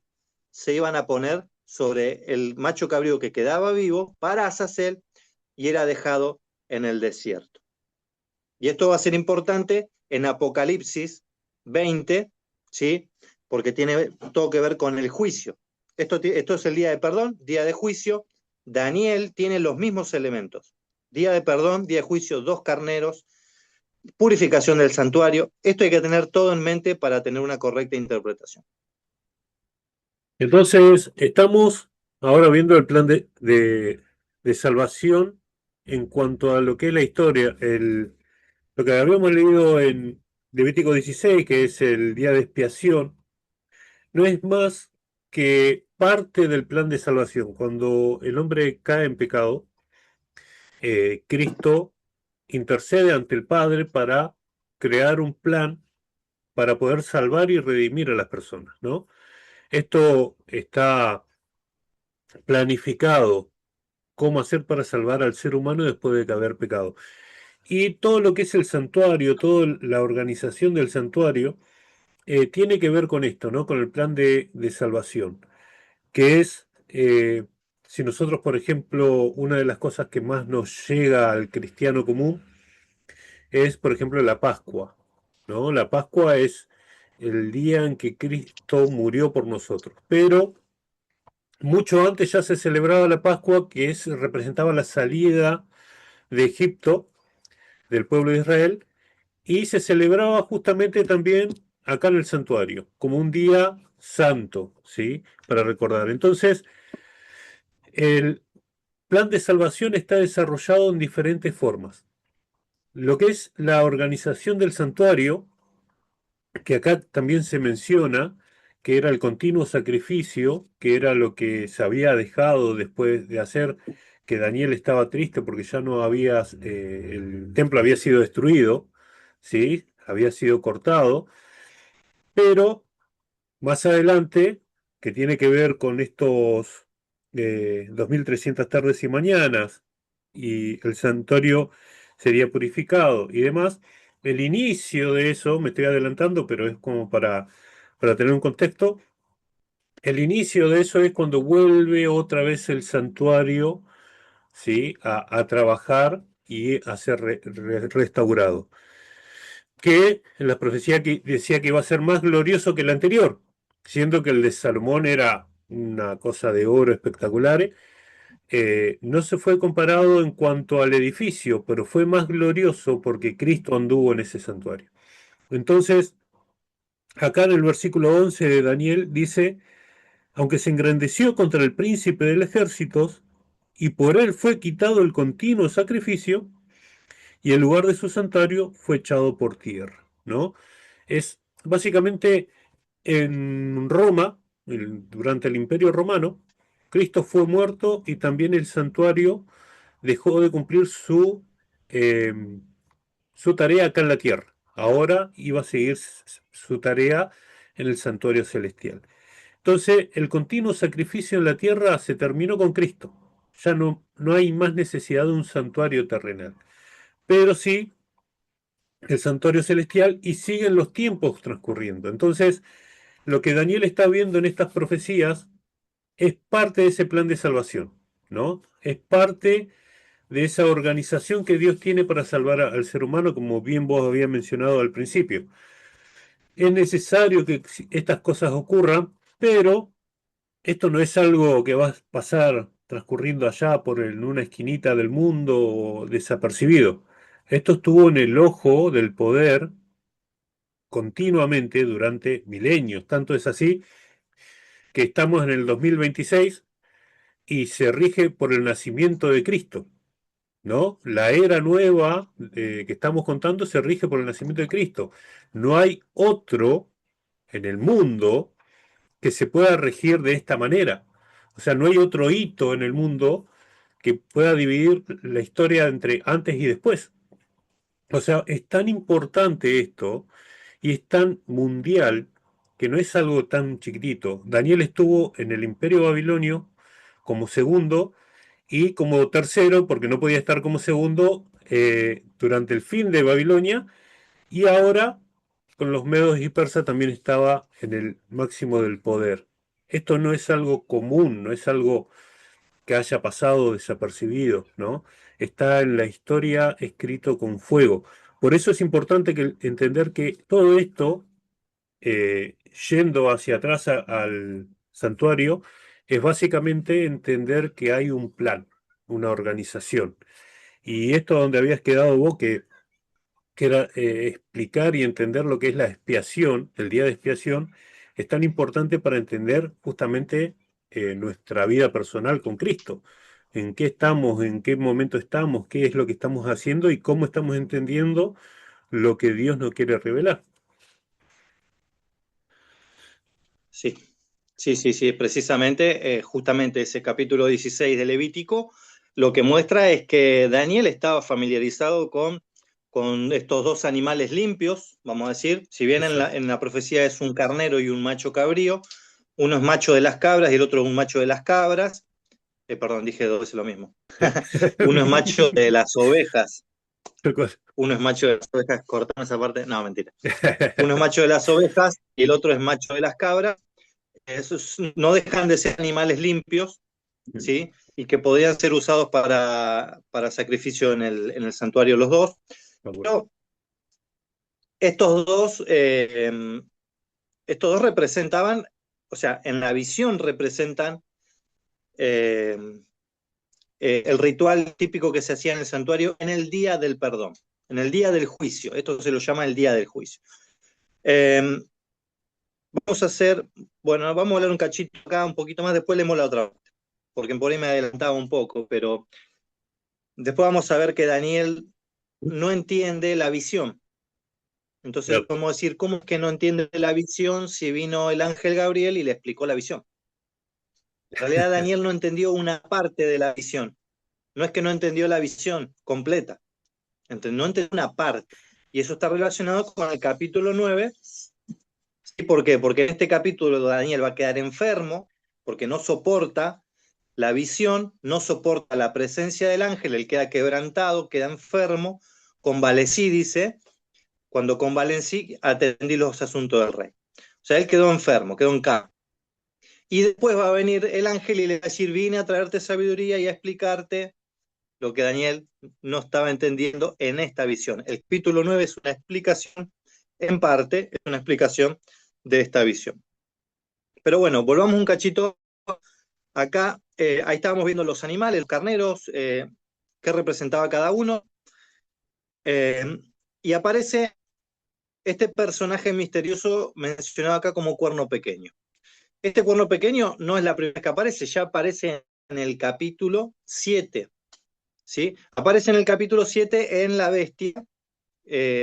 se iban a poner sobre el macho cabrío que quedaba vivo para Azazel y era dejado en el desierto. Y esto va a ser importante en Apocalipsis 20, ¿sí? Porque tiene todo que ver con el juicio. Esto es el día de perdón, día de juicio. Daniel tiene los mismos elementos. Día de perdón, día de juicio, 2 carneros, purificación del santuario. Esto hay que tener todo en mente para tener una correcta interpretación. Entonces, estamos ahora viendo el plan de salvación en cuanto a lo que es la historia. Lo que habíamos leído en Levítico 16, que es el día de expiación, no es más que parte del plan de salvación. Cuando el hombre cae en pecado, Cristo intercede ante el Padre para crear un plan para poder salvar y redimir a las personas, ¿no? Esto está planificado, cómo hacer para salvar al ser humano después de haber pecado. Y todo lo que es el santuario, toda la organización del santuario, tiene que ver con esto, ¿no? Con el plan de salvación, que es, si nosotros, por ejemplo, una de las cosas que más nos llega al cristiano común es, por ejemplo, la Pascua, ¿no? La Pascua es el día en que Cristo murió por nosotros, pero mucho antes ya se celebraba la Pascua, que representaba la salida de Egipto del pueblo de Israel, y se celebraba justamente también acá en el santuario, como un día santo, ¿sí? Para recordar. Entonces, el plan de salvación está desarrollado en diferentes formas. Lo que es la organización del santuario, que acá también se menciona, que era el continuo sacrificio, que era lo que se había dejado después de hacer, que Daniel estaba triste porque ya no había, el templo había sido destruido, ¿sí? Había sido cortado, pero más adelante, que tiene que ver con estos 2300 tardes y mañanas, y el santuario sería purificado y demás, el inicio de eso, me estoy adelantando, pero es como para tener un contexto, el inicio de eso es cuando vuelve otra vez el santuario, ¿sí? A trabajar y a ser restaurado, que en la profecía que decía que iba a ser más glorioso que el anterior, siendo que el de Salomón era una cosa de oro espectacular. No se fue comparado en cuanto al edificio, pero fue más glorioso porque Cristo anduvo en ese santuario. Entonces, acá en el versículo 11 de Daniel dice, aunque se engrandeció contra el príncipe del ejército, y por él fue quitado el continuo sacrificio, y el lugar de su santuario fue echado por tierra, ¿no? Es básicamente en Roma, durante el Imperio Romano, Cristo fue muerto y también el santuario dejó de cumplir eh, su tarea acá en la tierra. Ahora iba a seguir su tarea en el santuario celestial. Entonces, el continuo sacrificio en la tierra se terminó con Cristo. Ya no hay más necesidad de un santuario terrenal. Pero sí el santuario celestial y siguen los tiempos transcurriendo. Entonces, lo que Daniel está viendo en estas profecías es parte de ese plan de salvación, ¿no? Es parte de esa organización que Dios tiene para salvar al ser humano, como bien vos habías mencionado al principio. Es necesario que estas cosas ocurran, pero esto no es algo que va a pasar transcurriendo allá en una esquinita del mundo desapercibido. Esto estuvo en el ojo del poder continuamente durante milenios. Tanto es así que estamos en el 2026 y se rige por el nacimiento de Cristo, ¿no? La era nueva que estamos contando se rige por el nacimiento de Cristo. No hay otro en el mundo que se pueda regir de esta manera. O sea, no hay otro hito en el mundo que pueda dividir la historia entre antes y después. O sea, es tan importante esto y es tan mundial que no es algo tan chiquitito. Daniel estuvo en el Imperio Babilonio como segundo y como tercero, porque no podía estar como segundo durante el fin de Babilonia, y ahora con los medos y persas también estaba en el máximo del poder. Esto no es algo común, no es algo que haya pasado desapercibido, ¿no? Está en la historia escrito con fuego. Por eso es importante entender que todo esto, yendo hacia atrás al santuario, es básicamente entender que hay un plan, una organización. Y esto donde habías quedado vos, que era explicar y entender lo que es la expiación, el día de expiación, es tan importante para entender justamente nuestra vida personal con Cristo. En qué estamos, en qué momento estamos, qué es lo que estamos haciendo y cómo estamos entendiendo lo que Dios nos quiere revelar. Sí, sí, sí, sí, precisamente, justamente ese capítulo 16 de Levítico lo que muestra es que Daniel estaba familiarizado con estos dos animales limpios, vamos a decir, si bien Exacto. en la profecía es un carnero y un macho cabrío, uno es macho de las cabras y el otro es un macho de las cabras, perdón, dije dos veces lo mismo, uno es macho de las ovejas, uno es macho de las ovejas, cortame esa parte, no, mentira, uno es macho de las ovejas y el otro es macho de las cabras. Esos no dejan de ser animales limpios, ¿sí? Y que podían ser usados para sacrificio en el santuario los dos. Pero estos dos, estos dos representaban, o sea, en la visión representan eh, el ritual típico que se hacía en el santuario en el día del perdón, en el día del juicio. Esto se lo llama el día del juicio. Eh, Vamos a hacer, bueno, vamos a hablar un cachito acá, un poquito más, después leemos la otra, porque por ahí me adelantaba un poco, pero después vamos a ver que Daniel no entiende la visión. Entonces Claro, podemos decir, ¿cómo es que no entiende la visión si vino el ángel Gabriel y le explicó la visión? En realidad Daniel no entendió una parte de la visión. No es que no entendió la visión completa, no entendió una parte. Y eso está relacionado con el capítulo 9. ¿Sí? ¿Por qué? Porque en este capítulo Daniel va a quedar enfermo porque no soporta la visión, no soporta la presencia del ángel, él queda quebrantado, queda enfermo, convalecí, dice, cuando convalecí atendí los asuntos del rey. O sea, él quedó enfermo, quedó en cama. Y después va a venir el ángel y le va a decir, vine a traerte sabiduría y a explicarte lo que Daniel no estaba entendiendo en esta visión. El capítulo 9 es una explicación, en parte, es una explicación de esta visión. Pero bueno, volvamos un cachito acá. Ahí estábamos viendo los animales, los carneros, qué representaba cada uno. Eh, y aparece este personaje misterioso mencionado acá como cuerno pequeño. Este cuerno pequeño no es la primera vez que aparece, ya aparece en el capítulo 7. ¿Sí? Aparece en el capítulo 7 en la bestia,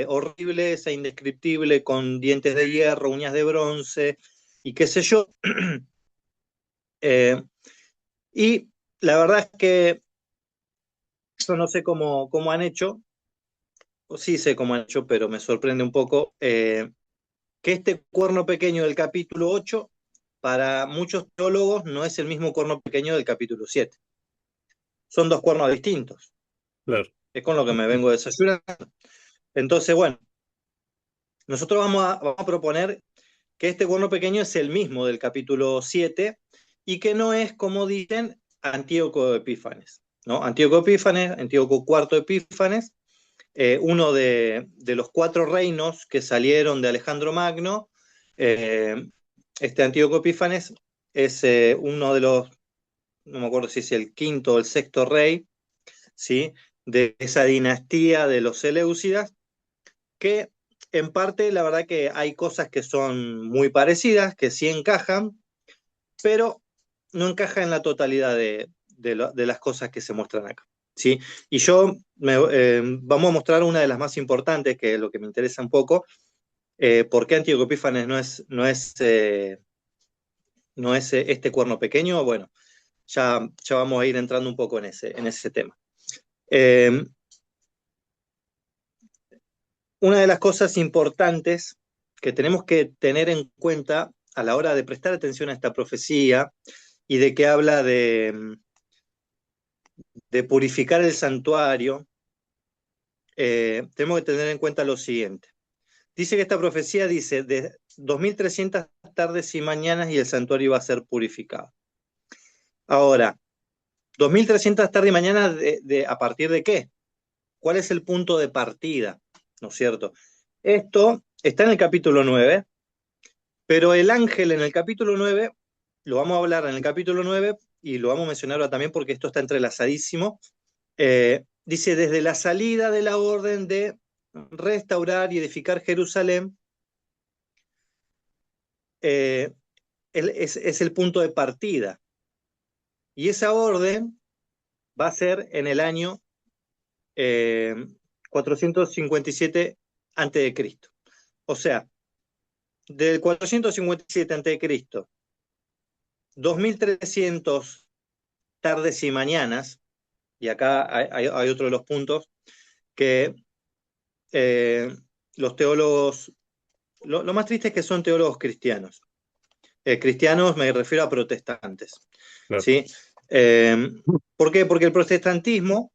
horrible, esa indescriptible, con dientes de hierro, uñas de bronce y qué sé yo. Eh, y la verdad es que yo no sé cómo han hecho, o sí sé cómo han hecho, pero me sorprende un poco que este cuerno pequeño del capítulo 8, para muchos teólogos, no es el mismo cuerno pequeño del capítulo 7. Son dos cuernos distintos. claro. Es con lo que me vengo desayunando. Entonces, bueno, nosotros vamos a proponer que este cuerno pequeño es el mismo del capítulo 7 y que no es, como dicen, Antíoco Epífanes. ¿No? Antíoco Epífanes, Antíoco IV Epífanes, uno de los cuatro reinos que salieron de Alejandro Magno. Este Antíoco Epífanes es uno de los, no me acuerdo si es el quinto o el sexto rey, ¿sí? De esa dinastía de los Seleucidas, que en parte la verdad que hay cosas que son muy parecidas, que sí encajan, pero no encaja en la totalidad de las cosas que se muestran acá. ¿Sí? Y vamos a mostrar una de las más importantes, que es lo que me interesa un poco, por qué Antíoco Epífanes no es este cuerno pequeño. Bueno, ya vamos a ir entrando un poco en ese tema. Una de las cosas importantes que tenemos que tener en cuenta a la hora de prestar atención a esta profecía y de que habla de purificar el santuario, tenemos que tener en cuenta lo siguiente. Dice que esta profecía dice de 2300 tardes y mañanas y el santuario iba a ser purificado. Ahora, 2300 tardes y mañanas ¿a partir de qué? ¿Cuál es el punto de partida? ¿No es cierto? Esto está en el capítulo 9, pero el ángel en el capítulo 9, lo vamos a hablar en el capítulo 9 y lo vamos a mencionar ahora también porque esto está entrelazadísimo. Dice, desde la salida de la orden de restaurar y edificar Jerusalén, es el punto de partida. Y esa orden va a ser en el año 457 a.C. O sea, del 457 a.C., 2300 tardes y mañanas, y acá hay otro de los puntos, que los teólogos, lo más triste es que son teólogos cristianos. Cristianos me refiero a protestantes. Claro. ¿Sí? ¿Por qué? Porque el protestantismo,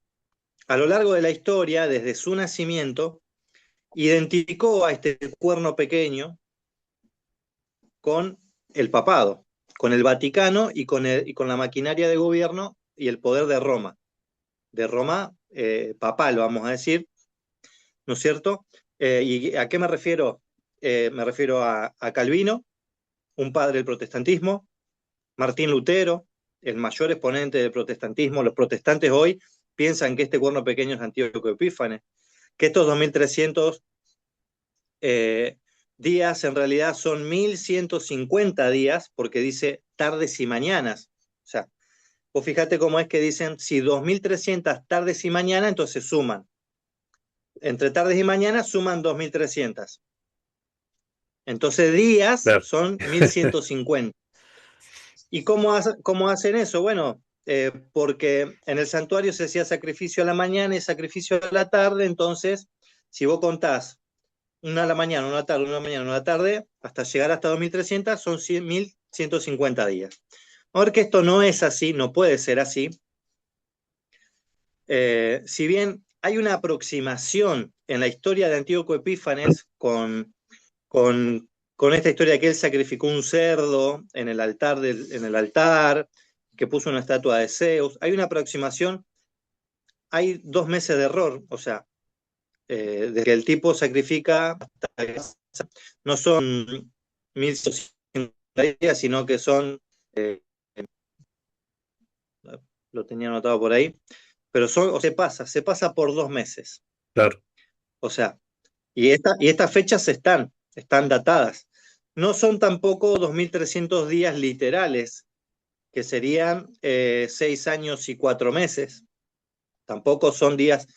a lo largo de la historia, desde su nacimiento, identificó a este cuerno pequeño con el papado, con el Vaticano y con la maquinaria de gobierno y el poder de Roma papal, vamos a decir, ¿no es cierto? ¿Y a qué me refiero? Me refiero a Calvino, un padre del protestantismo, Martín Lutero, el mayor exponente del protestantismo. Los protestantes hoy piensan que este cuerno pequeño es Antíoco Epífanes, que estos 2300 días en realidad son 1150 días, porque dice tardes y mañanas. O sea, vos fíjate cómo es que dicen, si 2300 tardes y mañana, entonces suman. Entre tardes y mañanas suman 2300. Entonces días Claro. son 1150. ¿Y cómo hacen eso? Bueno, porque en el santuario se hacía sacrificio a la mañana y sacrificio a la tarde, entonces si vos contás una a la mañana, una a la tarde, una a la mañana, una a la tarde, hasta llegar hasta 2300 son 1150 días. A ver que esto no es así, no puede ser así. Si bien hay una aproximación en la historia de Antíoco Epífanes con esta historia de que él sacrificó un cerdo en el altar, que puso una estatua de Zeus, hay una aproximación, hay 2 meses de error, o sea, de que el tipo sacrifica, no son 1150 días, sino que son, lo tenía anotado por ahí, pero o se pasa por 2 meses. Claro. O sea, y estas fechas están datadas. No son tampoco 2300 días literales, que serían 6 años y 4 meses. Tampoco son días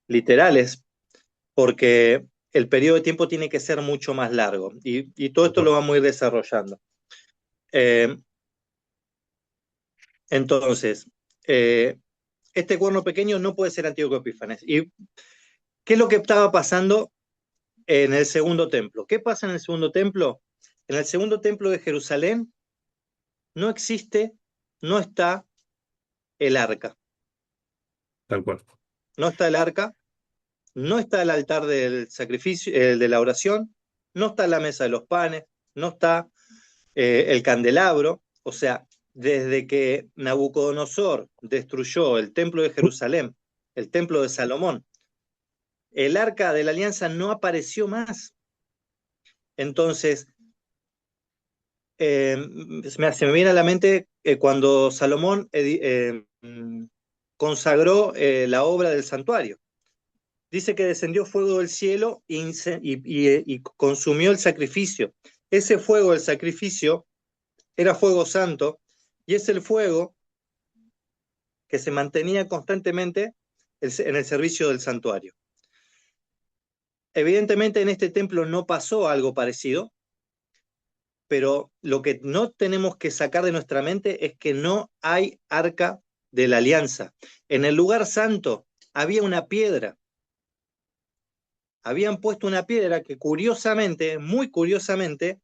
literales, porque el periodo de tiempo tiene que ser mucho más largo. Y todo esto lo vamos a ir desarrollando. Entonces, este cuerno pequeño no puede ser Antíoco Epífanes. ¿Y qué es lo que estaba pasando en el segundo templo? ¿Qué pasa en el segundo templo? En el segundo templo de Jerusalén no existe, no está el arca. Tal cual. No está el arca, no está el altar del sacrificio, de la oración, no está la mesa de los panes, no está el candelabro. O sea, desde que Nabucodonosor destruyó el templo de Jerusalén, el templo de Salomón, el arca de la alianza no apareció más. Entonces, se me viene a la mente cuando Salomón consagró la obra del santuario. Dice que descendió fuego del cielo y consumió el sacrificio. Ese fuego del sacrificio era fuego santo, y es el fuego que se mantenía constantemente en el servicio del santuario. Evidentemente en este templo no pasó algo parecido, pero lo que no tenemos que sacar de nuestra mente es que no hay arca de la alianza. En el lugar santo había una piedra. Habían puesto una piedra que curiosamente, muy curiosamente,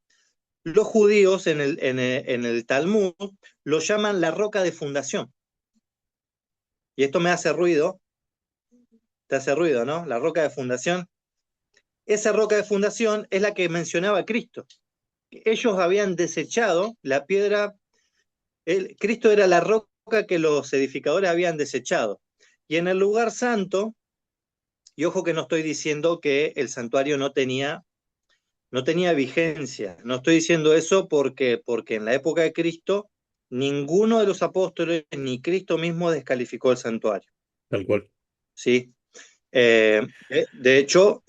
los judíos en el Talmud lo llaman la roca de fundación. Y esto me hace ruido, te hace ruido, ¿no? La roca de fundación. Esa roca de fundación es la que mencionaba Cristo. Ellos habían desechado la piedra, Cristo era la roca que los edificadores habían desechado. Y en el lugar santo, y ojo que no estoy diciendo que el santuario no tenía vigencia, no estoy diciendo eso porque en la época de Cristo ninguno de los apóstoles ni Cristo mismo descalificó el santuario. tal cual. ¿Sí? De hecho,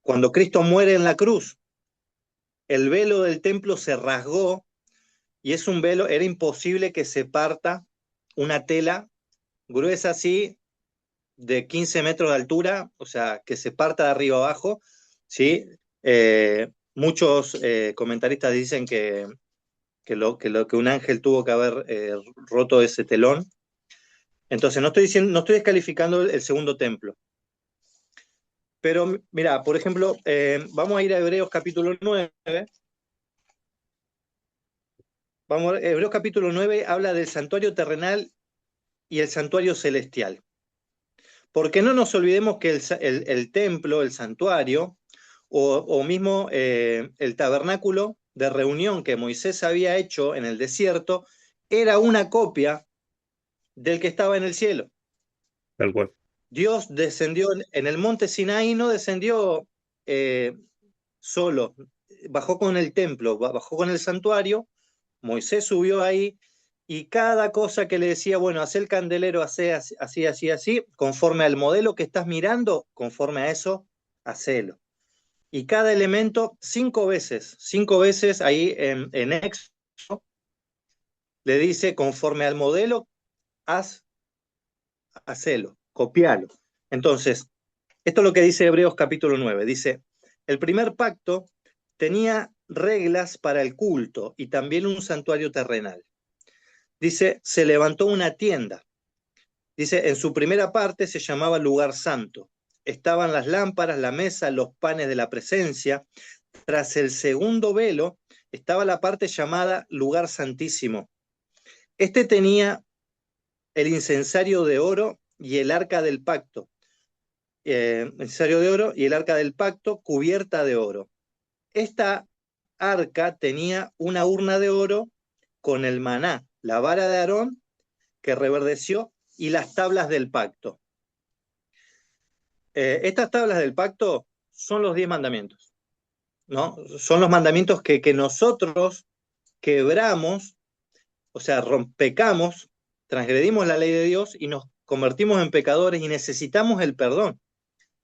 cuando Cristo muere en la cruz, el velo del templo se rasgó y es un velo, era imposible que se parta una tela gruesa así de 15 metros de altura, o sea, que se parta de arriba abajo, ¿sí? Muchos comentaristas dicen que un ángel tuvo que haber roto ese telón. Entonces, no estoy descalificando el segundo templo. Pero mira, por ejemplo, vamos a ir a Hebreos capítulo 9. Hebreos capítulo 9 habla del santuario terrenal y el santuario celestial. Porque no nos olvidemos que el templo, el santuario, o mismo el tabernáculo de reunión que Moisés había hecho en el desierto, era una copia del que estaba en el cielo. Tal cual. Dios descendió en el monte Sinaí, no descendió solo, bajó con el templo, bajó con el santuario, Moisés subió ahí y cada cosa que le decía, bueno, haz el candelero así, así, así, así, conforme al modelo que estás mirando, conforme a eso, hacelo. Y cada elemento 5 veces ahí en Éxodo, le dice, conforme al modelo, hacelo, copialo. Entonces, esto es lo que dice Hebreos capítulo 9. Dice, el primer pacto tenía reglas para el culto y también un santuario terrenal. Dice, se levantó una tienda. Dice, en su primera parte se llamaba lugar santo. Estaban las lámparas, la mesa, los panes de la presencia. Tras el segundo velo estaba la parte llamada lugar santísimo. Este tenía el incensario de oro y el arca del pacto. Incensario de oro y el arca del pacto cubierta de oro. Esta arca tenía una urna de oro con el maná, la vara de Aarón que reverdeció y las tablas del pacto. Estas tablas del pacto son los 10 mandamientos, ¿no? Son los mandamientos que nosotros quebramos, o sea, pecamos, transgredimos la ley de Dios y nos convertimos en pecadores y necesitamos el perdón.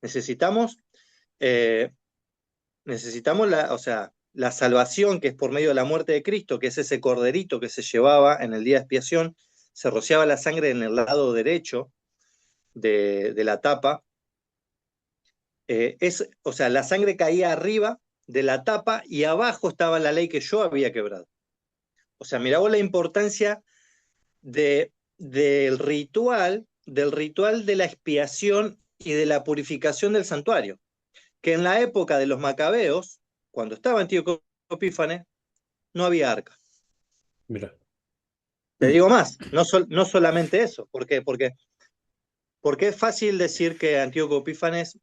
Necesitamos, eh, necesitamos o sea, la salvación que es por medio de la muerte de Cristo, que es ese corderito que se llevaba en el día de expiación, se rociaba la sangre en el lado derecho de la tapa. O sea, la sangre caía arriba de la tapa y abajo estaba la ley que yo había quebrado. O sea, mirá vos la importancia del ritual de la expiación y de la purificación del santuario, que en la época de los macabeos, cuando estaba Antíoco Epífanes, no había arca. Mira. Te digo más, no solamente eso, ¿por qué? Porque es fácil decir que Antíoco Epífanes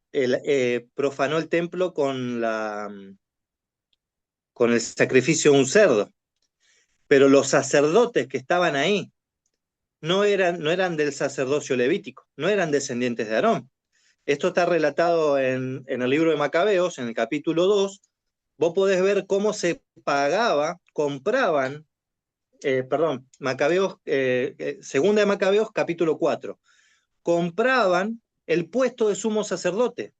profanó el templo con el sacrificio de un cerdo, pero los sacerdotes que estaban ahí no eran del sacerdocio levítico, no eran descendientes de Aarón. Esto está relatado en el libro de Macabeos, en el capítulo 2. Vos podés ver cómo se compraban, Macabeos, segunda de Macabeos, capítulo 4. Compraban el puesto de sumo sacerdote.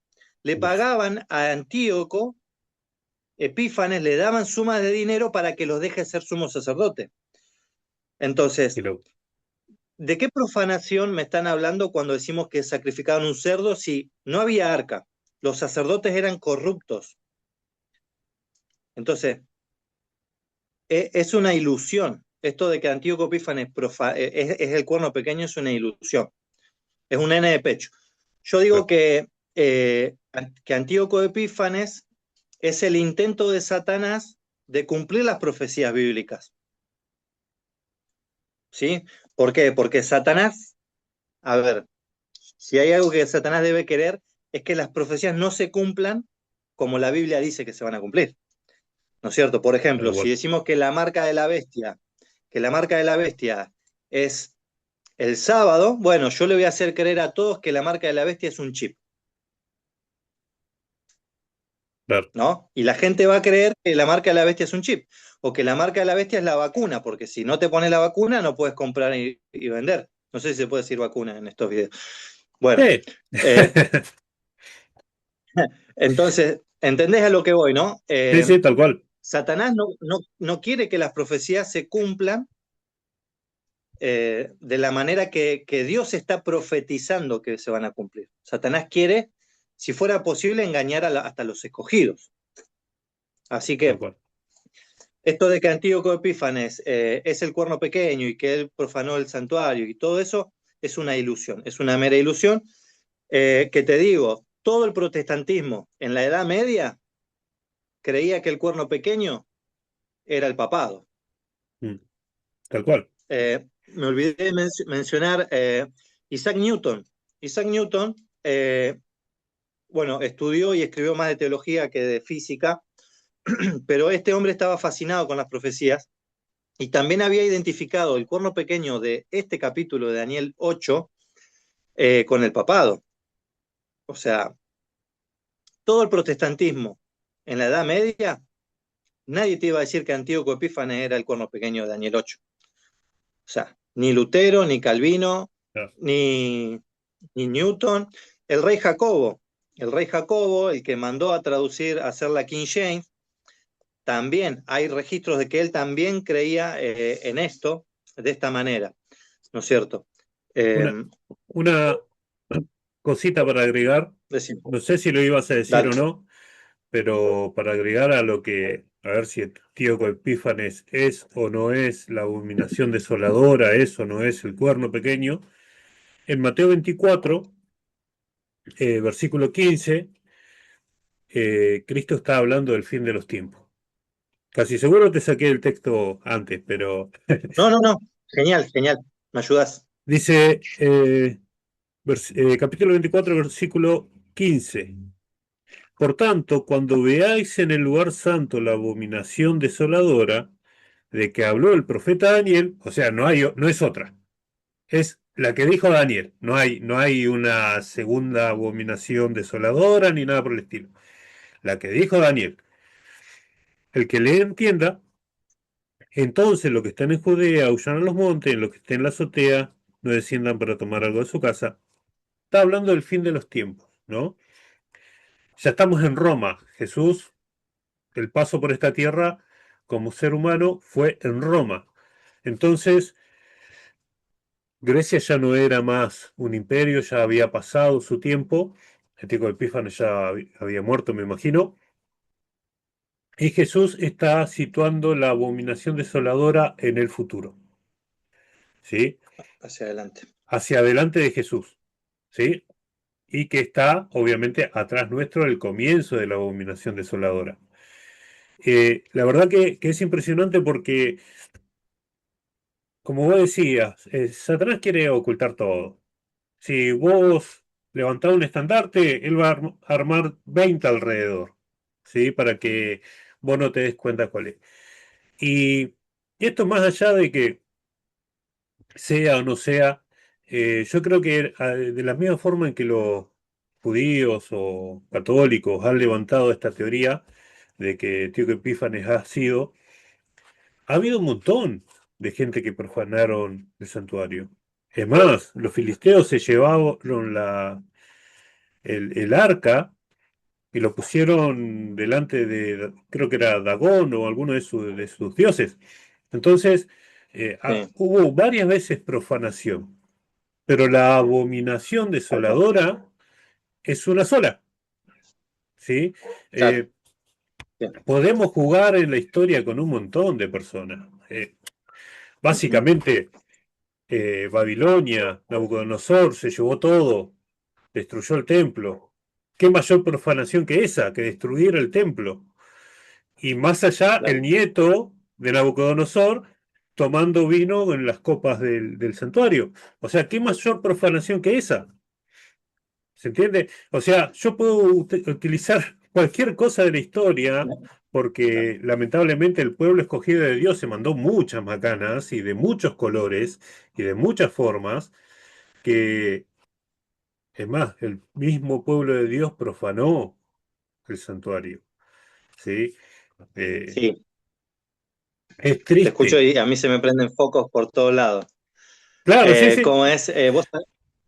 Le Uf, pagaban a Antíoco Epífanes le daban sumas de dinero para que los deje ser sumo sacerdote. Y Entonces, lo, ¿de qué profanación me están hablando cuando decimos que sacrificaban un cerdo si no había arca? Los sacerdotes eran corruptos. Entonces, es una ilusión. Esto de que Antíoco Epífanes es el cuerno pequeño es una ilusión. Es un nene de pecho. Yo digo que Antíoco Epífanes es el intento de Satanás de cumplir las profecías bíblicas. ¿Sí? ¿Por qué? Porque Satanás, a ver, si hay algo que Satanás debe querer, es que las profecías no se cumplan como la Biblia dice que se van a cumplir. ¿No es cierto? Por tal ejemplo, si cual. decimos que la marca de la bestia es el sábado, bueno, yo le voy a hacer creer a todos que la marca de la bestia es un chip, Claro. ¿no? Y la gente va a creer que la marca de la bestia es un chip, o que la marca de la bestia es la vacuna, porque si no te pones la vacuna no puedes comprar y vender. No sé si se puede decir vacuna en estos videos. Bueno, Sí. eh, entonces, ¿entendés a lo que voy, no? Sí, sí, tal cual. Satanás no quiere que las profecías se cumplan de la manera que Dios está profetizando que se van a cumplir. Satanás quiere, si fuera posible, engañar hasta los escogidos. Así Tal que cual. esto de que Antíoco Epífanes es el cuerno pequeño y que él profanó el santuario y todo eso es una ilusión, es una mera ilusión. Que te digo, todo el protestantismo en la Edad Media creía que el cuerno pequeño era el papado. Mm, tal cual. Me olvidé de mencionar Isaac Newton. Isaac Newton, bueno, estudió y escribió más de teología que de física, pero este hombre estaba fascinado con las profecías y también había identificado el cuerno pequeño de este capítulo de Daniel 8 con el papado. O sea, todo el protestantismo en la Edad Media, nadie te iba a decir que Antíoco Epífanes era el cuerno pequeño de Daniel 8. O sea, ni Lutero, ni Calvino, Claro. ni, ni Newton. El rey Jacobo, el que mandó a traducir, a hacer la King James, también hay registros de que él también creía en esto de esta manera, ¿no es cierto? Eh, Una, una cosita para agregar, decimos, no sé si lo ibas a decir dale. o no, pero para agregar a lo que, a ver si Antíoco Epífanes es o no es la abominación desoladora, es o no es el cuerno pequeño, en Mateo 24, versículo 15, Cristo está hablando del fin de los tiempos. Casi seguro te saqué el texto antes, pero No, no, no. Genial, genial. ¿Me ayudas? dice capítulo 24, versículo 15. Por tanto, cuando veáis en el lugar santo la abominación desoladora de que habló el profeta Daniel, o sea, no es otra, es la que dijo Daniel, no hay una segunda abominación desoladora ni nada por el estilo. La que dijo Daniel, el que le entienda, entonces los que están en Judea huyan a los montes, los que estén en la azotea no desciendan para tomar algo de su casa. Está hablando del fin de los tiempos, ¿no? Ya estamos en Roma. Jesús, el paso por esta tierra como ser humano fue en Roma. Entonces, Grecia ya no era más un imperio, ya había pasado su tiempo. Antíoco Epífanes ya había muerto, me imagino. Y Jesús está situando la abominación desoladora en el futuro, ¿sí? Hacia adelante. Hacia adelante de Jesús, ¿sí? Y que está, obviamente, atrás nuestro el comienzo de la abominación desoladora. La verdad que es impresionante porque, como vos decías, Satanás quiere ocultar todo. Si vos levantás un estandarte, él va a armar 20 alrededor, ¿sí? Para que vos no te des cuenta cuál es. Y esto más allá de que sea o no sea, yo creo que de la misma forma en que los judíos o católicos han levantado esta teoría de que Tío Epífanes ha sido, ha habido un montón de gente que profanaron el santuario. Es más, los filisteos se llevaron el arca y lo pusieron delante de, creo que era Dagón o alguno de sus dioses. Entonces, sí, hubo varias veces profanación, pero la abominación tal cual. desoladora es una sola, ¿sí? Claro, Eh, sí. Podemos jugar en la historia con un montón de personas. Ujú. Básicamente, Babilonia, Nabucodonosor se llevó todo, destruyó el templo. ¿Qué mayor profanación que esa, que destruir el templo? Y más allá, el Claro. nieto de Nabucodonosor tomando vino en las copas del santuario. O sea, ¿qué mayor profanación que esa? ¿Se entiende? O sea, yo puedo utilizar cualquier cosa de la historia Claro. porque lamentablemente el pueblo escogido de Dios se mandó muchas macanas y de muchos colores y de muchas formas que, es más, el mismo pueblo de Dios profanó el santuario. ¿Sí? Eh, Sí, es te escucho triste. y a mí se me prenden focos por todos lados. Claro, sí, sí. Como es,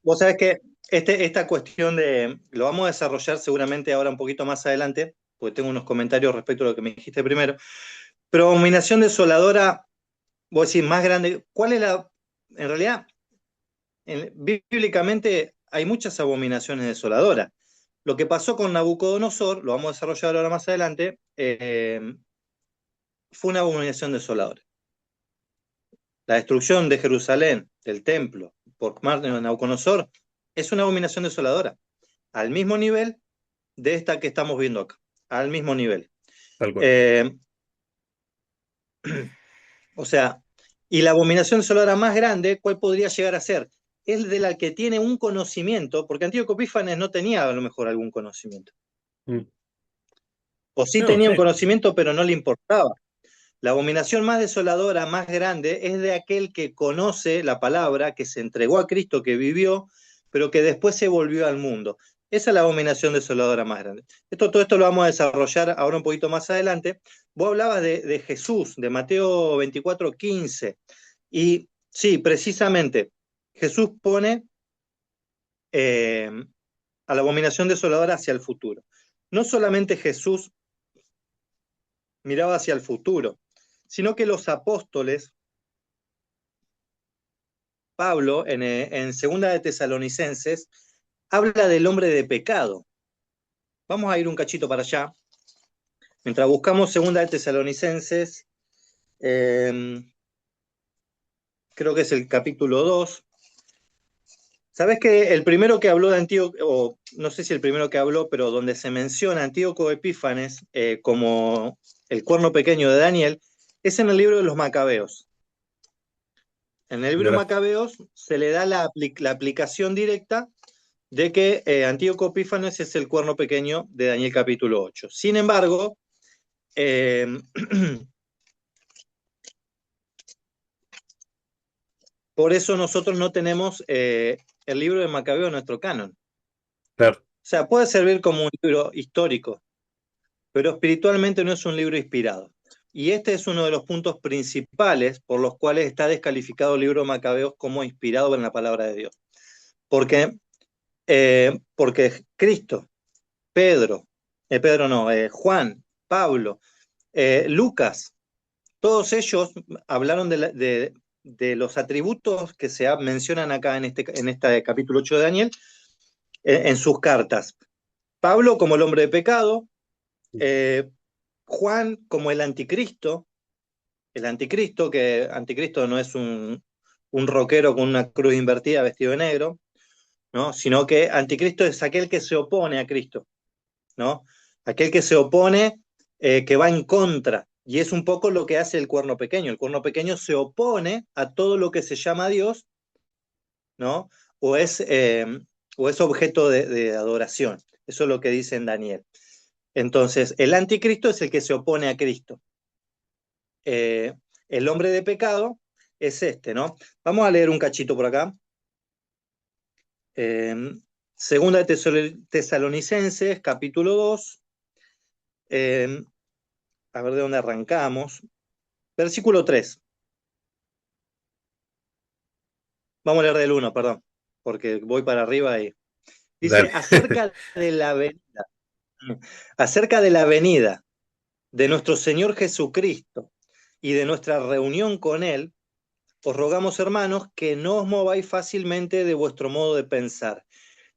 vos sabés que esta cuestión lo vamos a desarrollar seguramente ahora un poquito más adelante, porque tengo unos comentarios respecto a lo que me dijiste primero, pero abominación desoladora, vos decís, más grande, ¿cuál es en realidad, bíblicamente hay muchas abominaciones desoladoras. Lo que pasó con Nabucodonosor, lo vamos a desarrollar ahora más adelante, fue una abominación desoladora. La destrucción de Jerusalén, del templo, por parte de Nabucodonosor, es una abominación desoladora, al mismo nivel de esta que estamos viendo acá, al mismo nivel. Tal cual. Eh, o sea, y la abominación desoladora más grande, ¿cuál podría llegar a ser? Es de la que tiene un conocimiento, porque Antíoco Epífanes no tenía a lo mejor algún conocimiento. Mm. O sí No, tenía un sí, conocimiento, pero no le importaba. La abominación más desoladora, más grande, es de aquel que conoce la palabra, que se entregó a Cristo, que vivió, pero que después se volvió al mundo. Esa es la abominación desoladora más grande. Todo esto lo vamos a desarrollar ahora un poquito más adelante. Vos hablabas de Jesús, de Mateo 24:15. Y sí, precisamente, Jesús pone eh, a la abominación desoladora hacia el futuro. No solamente Jesús miraba hacia el futuro, sino que los apóstoles Pablo, en Segunda de Tesalonicenses, habla del hombre de pecado. Vamos a ir un cachito para allá. Mientras buscamos Segunda de Tesalonicenses, eh, creo que es el capítulo 2. ¿Sabés que el primero que habló de Antíoco, o no sé si el primero que habló, pero donde se menciona Antíoco Epífanes como el cuerno pequeño de Daniel, es en el libro de los Macabeos? En el libro de mira, Macabeos se le da la aplicación directa de que Antíoco Epífanes es el cuerno pequeño de Daniel capítulo 8. Sin embargo, eh, por eso nosotros no tenemos el libro de Macabeo en nuestro canon. O claro. sea, puede servir como un libro histórico, pero espiritualmente no es un libro inspirado. Y este es uno de los puntos principales por los cuales está descalificado el libro de Macabeos como inspirado en la palabra de Dios. Porque, porque Cristo, Pedro, Pedro no, Juan, Pablo, Lucas, todos ellos hablaron de los atributos que se mencionan acá en este capítulo 8 de Daniel en sus cartas. Pablo como el hombre de pecado, eh, Juan como el anticristo, que anticristo no es un rockero con una cruz invertida vestido de negro, ¿no? Sino que anticristo es aquel que se opone a Cristo, ¿no? Aquel que se opone, que va en contra. Y es un poco lo que hace el cuerno pequeño. El cuerno pequeño se opone a todo lo que se llama Dios, ¿no? O es, eh, o es objeto de adoración. Eso es lo que dice en Daniel. Entonces, el anticristo es el que se opone a Cristo. Eh, el hombre de pecado es este, ¿no? Vamos a leer un cachito por acá. Eh, Segunda de Tesalonicenses, capítulo 2. Eh, a ver de dónde arrancamos. Versículo 3. Vamos a leer del 1, perdón, porque voy para arriba y dice, Dale. acerca de la venida. acerca de la venida de nuestro Señor Jesucristo y de nuestra reunión con Él, os rogamos, hermanos, que no os mováis fácilmente de vuestro modo de pensar,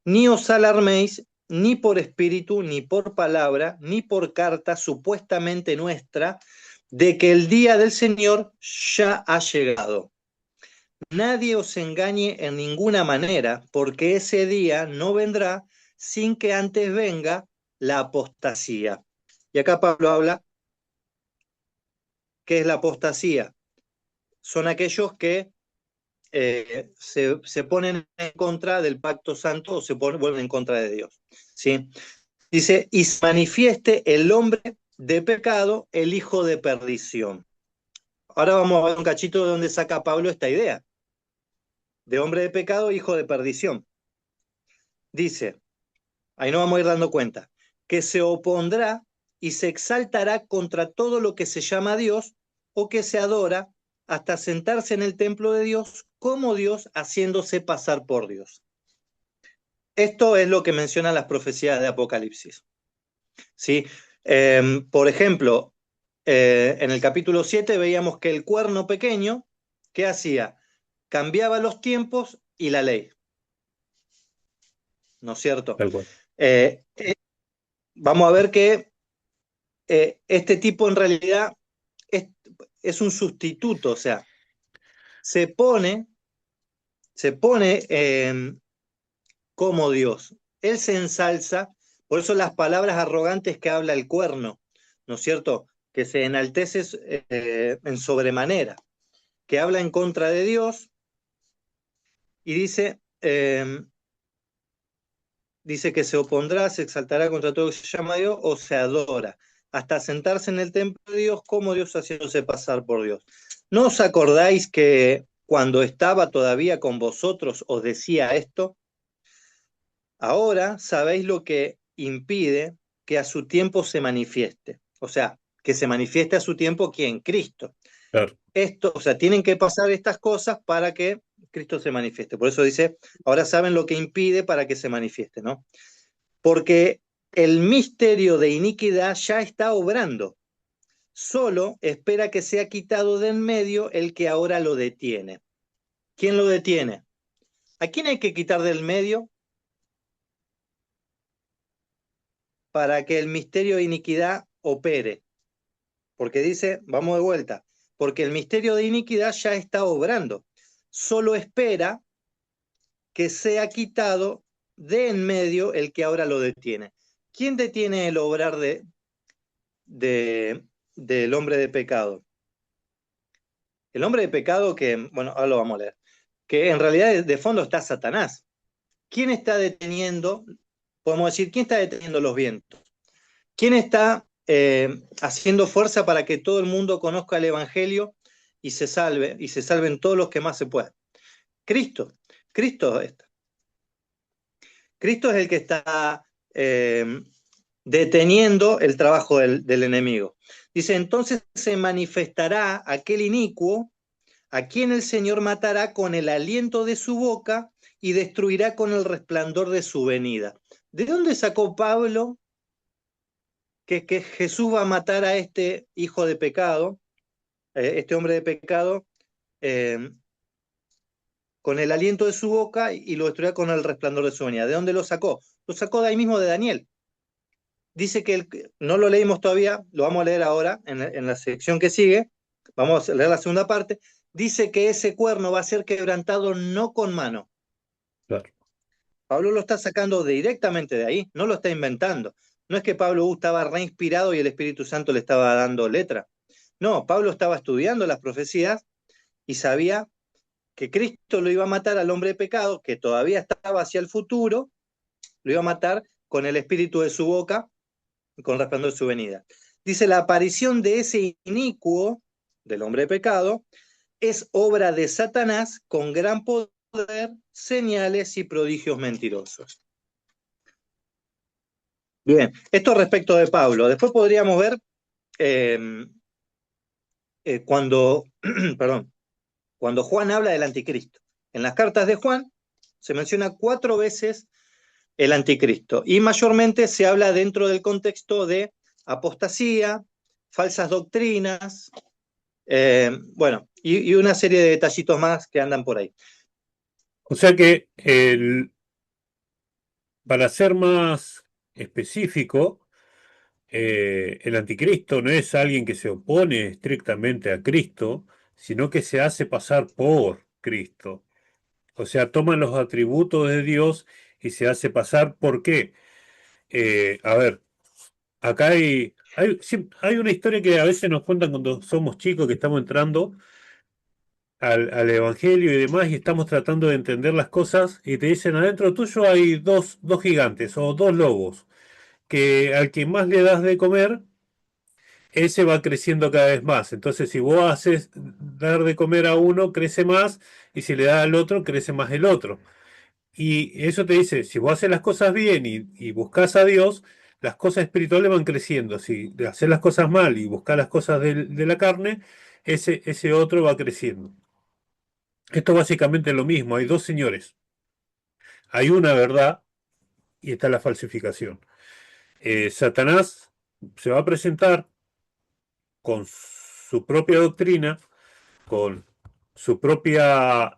ni os alarméis ni por espíritu, ni por palabra, ni por carta supuestamente nuestra, de que el día del Señor ya ha llegado. Nadie os engañe en ninguna manera, porque ese día no vendrá sin que antes venga la apostasía. Y acá Pablo habla, ¿qué es la apostasía? Son aquellos que se ponen en contra del pacto santo o vuelven en contra de Dios. ¿Sí? Dice, y se manifieste el hombre de pecado, el hijo de perdición. Ahora vamos a ver un cachito de dónde saca Pablo esta idea. De hombre de pecado, hijo de perdición. Dice, ahí nos vamos a ir dando cuenta, que se opondrá y se exaltará contra todo lo que se llama Dios o que se adora hasta sentarse en el templo de Dios como Dios, haciéndose pasar por Dios. Esto es lo que mencionan las profecías de Apocalipsis. ¿Sí? Por ejemplo, en el capítulo 7 veíamos que el cuerno pequeño, ¿qué hacía? Cambiaba los tiempos y la ley. ¿No es cierto? Tal cual. Eh, vamos a ver que este tipo en realidad es, es un sustituto, o sea, se pone como Dios. Él se ensalza, por eso las palabras arrogantes que habla el cuerno, ¿no es cierto? Que se enaltece en sobremanera, que habla en contra de Dios y dice que se opondrá, se exaltará contra todo lo que se llama Dios o se adora, hasta sentarse en el templo de Dios como Dios haciéndose pasar por Dios. ¿No os acordáis que cuando estaba todavía con vosotros os decía esto? Ahora sabéis lo que impide que a su tiempo se manifieste. O sea, que se manifieste a su tiempo ¿quién? Cristo. Claro. Esto, o sea, tienen que pasar estas cosas para que Cristo se manifieste. Por eso dice, ahora saben lo que impide para que se manifieste, ¿no? Porque el misterio de iniquidad ya está obrando. Solo espera que sea quitado de en medio el que ahora lo detiene. ¿Quién lo detiene? ¿A quién hay que quitar del medio para que el misterio de iniquidad opere? Porque dice, vamos de vuelta, porque el misterio de iniquidad ya está obrando. Solo espera que sea quitado de en medio el que ahora lo detiene. ¿Quién detiene el obrar de, del hombre de pecado? El hombre de pecado que, bueno, ahora lo vamos a leer, que en realidad de fondo está Satanás. ¿Quién está deteniendo, podemos decir, quién está deteniendo los vientos? ¿Quién está haciendo fuerza para que todo el mundo conozca el Evangelio y se salven todos los que más se puedan? Cristo. Cristo está. Cristo es el que está deteniendo el trabajo del enemigo. Dice, entonces se manifestará aquel inicuo a quien el Señor matará con el aliento de su boca y destruirá con el resplandor de su venida. ¿De dónde sacó Pablo que Jesús va a matar a este hijo de pecado, este hombre de pecado, eh, con el aliento de su boca y lo destruirá con el resplandor de su venida? ¿De dónde lo sacó? Lo sacó de ahí mismo de Daniel. Dice que no lo leímos todavía, lo vamos a leer ahora en la sección que sigue, vamos a leer la segunda parte. Dice que ese cuerno va a ser quebrantado no con mano. Claro. Pablo lo está sacando directamente de ahí, no lo está inventando. No es que Pablo estaba reinspirado y el Espíritu Santo le estaba dando letra. No, Pablo estaba estudiando las profecías y sabía que Cristo lo iba a matar al hombre de pecado, que todavía estaba hacia el futuro, lo iba a matar con el espíritu de su boca y con el resplandor de su venida. Dice, la aparición de ese inicuo, del hombre de pecado, es obra de Satanás con gran poder, señales y prodigios mentirosos. Bien, esto respecto de Pablo. Después podríamos ver eh, cuando, perdón, cuando Juan habla del anticristo. En las cartas de Juan se menciona 4 veces el anticristo. Y mayormente se habla dentro del contexto de apostasía, falsas doctrinas, bueno, y una serie de detallitos más que andan por ahí. O sea que para ser más específico, el anticristo no es alguien que se opone estrictamente a Cristo, sino que se hace pasar por Cristo. O sea, toma los atributos de Dios y se hace pasar. ¿Por qué? A ver, acá sí, hay una historia que a veces nos cuentan cuando somos chicos que estamos entrando al Evangelio y demás y estamos tratando de entender las cosas y te dicen adentro tuyo hay dos gigantes o dos lobos que al que más le das de comer, ese va creciendo cada vez más. Entonces, si vos haces dar de comer a uno, crece más, y si le das al otro, crece más el otro. Y eso te dice, si vos haces las cosas bien y buscas a Dios, las cosas espirituales van creciendo. Si haces las cosas mal y buscas las cosas de la carne, ese otro va creciendo. Esto básicamente es lo mismo. Hay dos señores. Hay una verdad y está la falsificación. Satanás se va a presentar con su propia doctrina, con su propia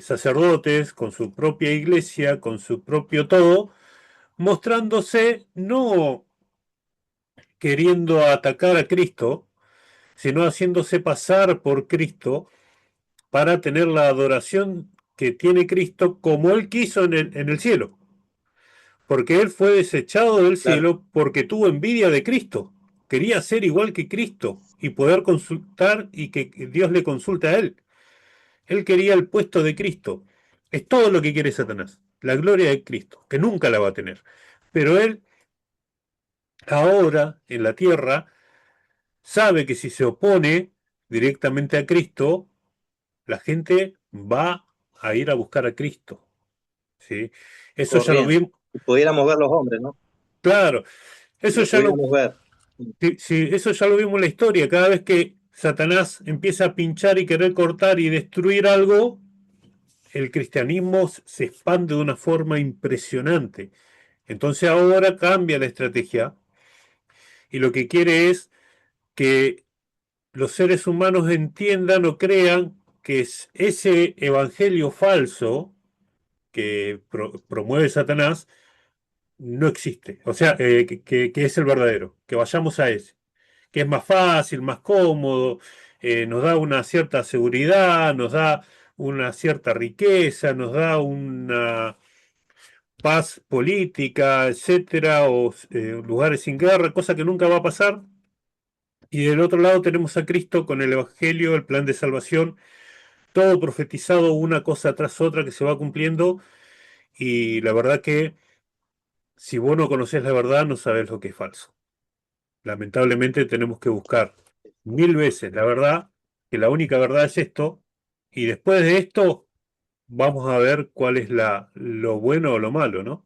sacerdotes, con su propia iglesia, con su propio todo, mostrándose no queriendo atacar a Cristo, sino haciéndose pasar por Cristo para tener la adoración que tiene Cristo como Él quiso en el cielo. Porque Él fue desechado del Claro, cielo porque tuvo envidia de Cristo. Quería ser igual que Cristo y poder consultar y que Dios le consulte a Él. Él quería el puesto de Cristo. Es todo lo que quiere Satanás. La gloria de Cristo, que nunca la va a tener. Pero Él ahora en la tierra sabe que si se opone directamente a Cristo, la gente va a ir a buscar a Cristo. ¿Sí? Eso ya lo corriendo. vimos, Si pudiéramos ver los hombres, ¿no? claro, Si eso lo ya lo, pudiéramos ver. sí, sí, eso ya lo vimos en la historia. Cada vez que Satanás empieza a pinchar y querer cortar y destruir algo, el cristianismo se expande de una forma impresionante. Entonces ahora cambia la estrategia y lo que quiere es que los seres humanos entiendan o crean que es ese evangelio falso que promueve Satanás no existe. O sea, que es el verdadero, que vayamos a ese, que es más fácil, más cómodo, nos da una cierta seguridad, nos da una cierta riqueza, nos da una paz política, etcétera, o lugares sin guerra, cosa que nunca va a pasar. Y del otro lado tenemos a Cristo con el Evangelio, el plan de salvación, todo profetizado una cosa tras otra que se va cumpliendo. Y la verdad que si vos no conocés la verdad, no sabés lo que es falso. Lamentablemente tenemos que buscar mil veces la verdad, que la única verdad es esto, y después de esto vamos a ver cuál es lo bueno o lo malo, ¿no?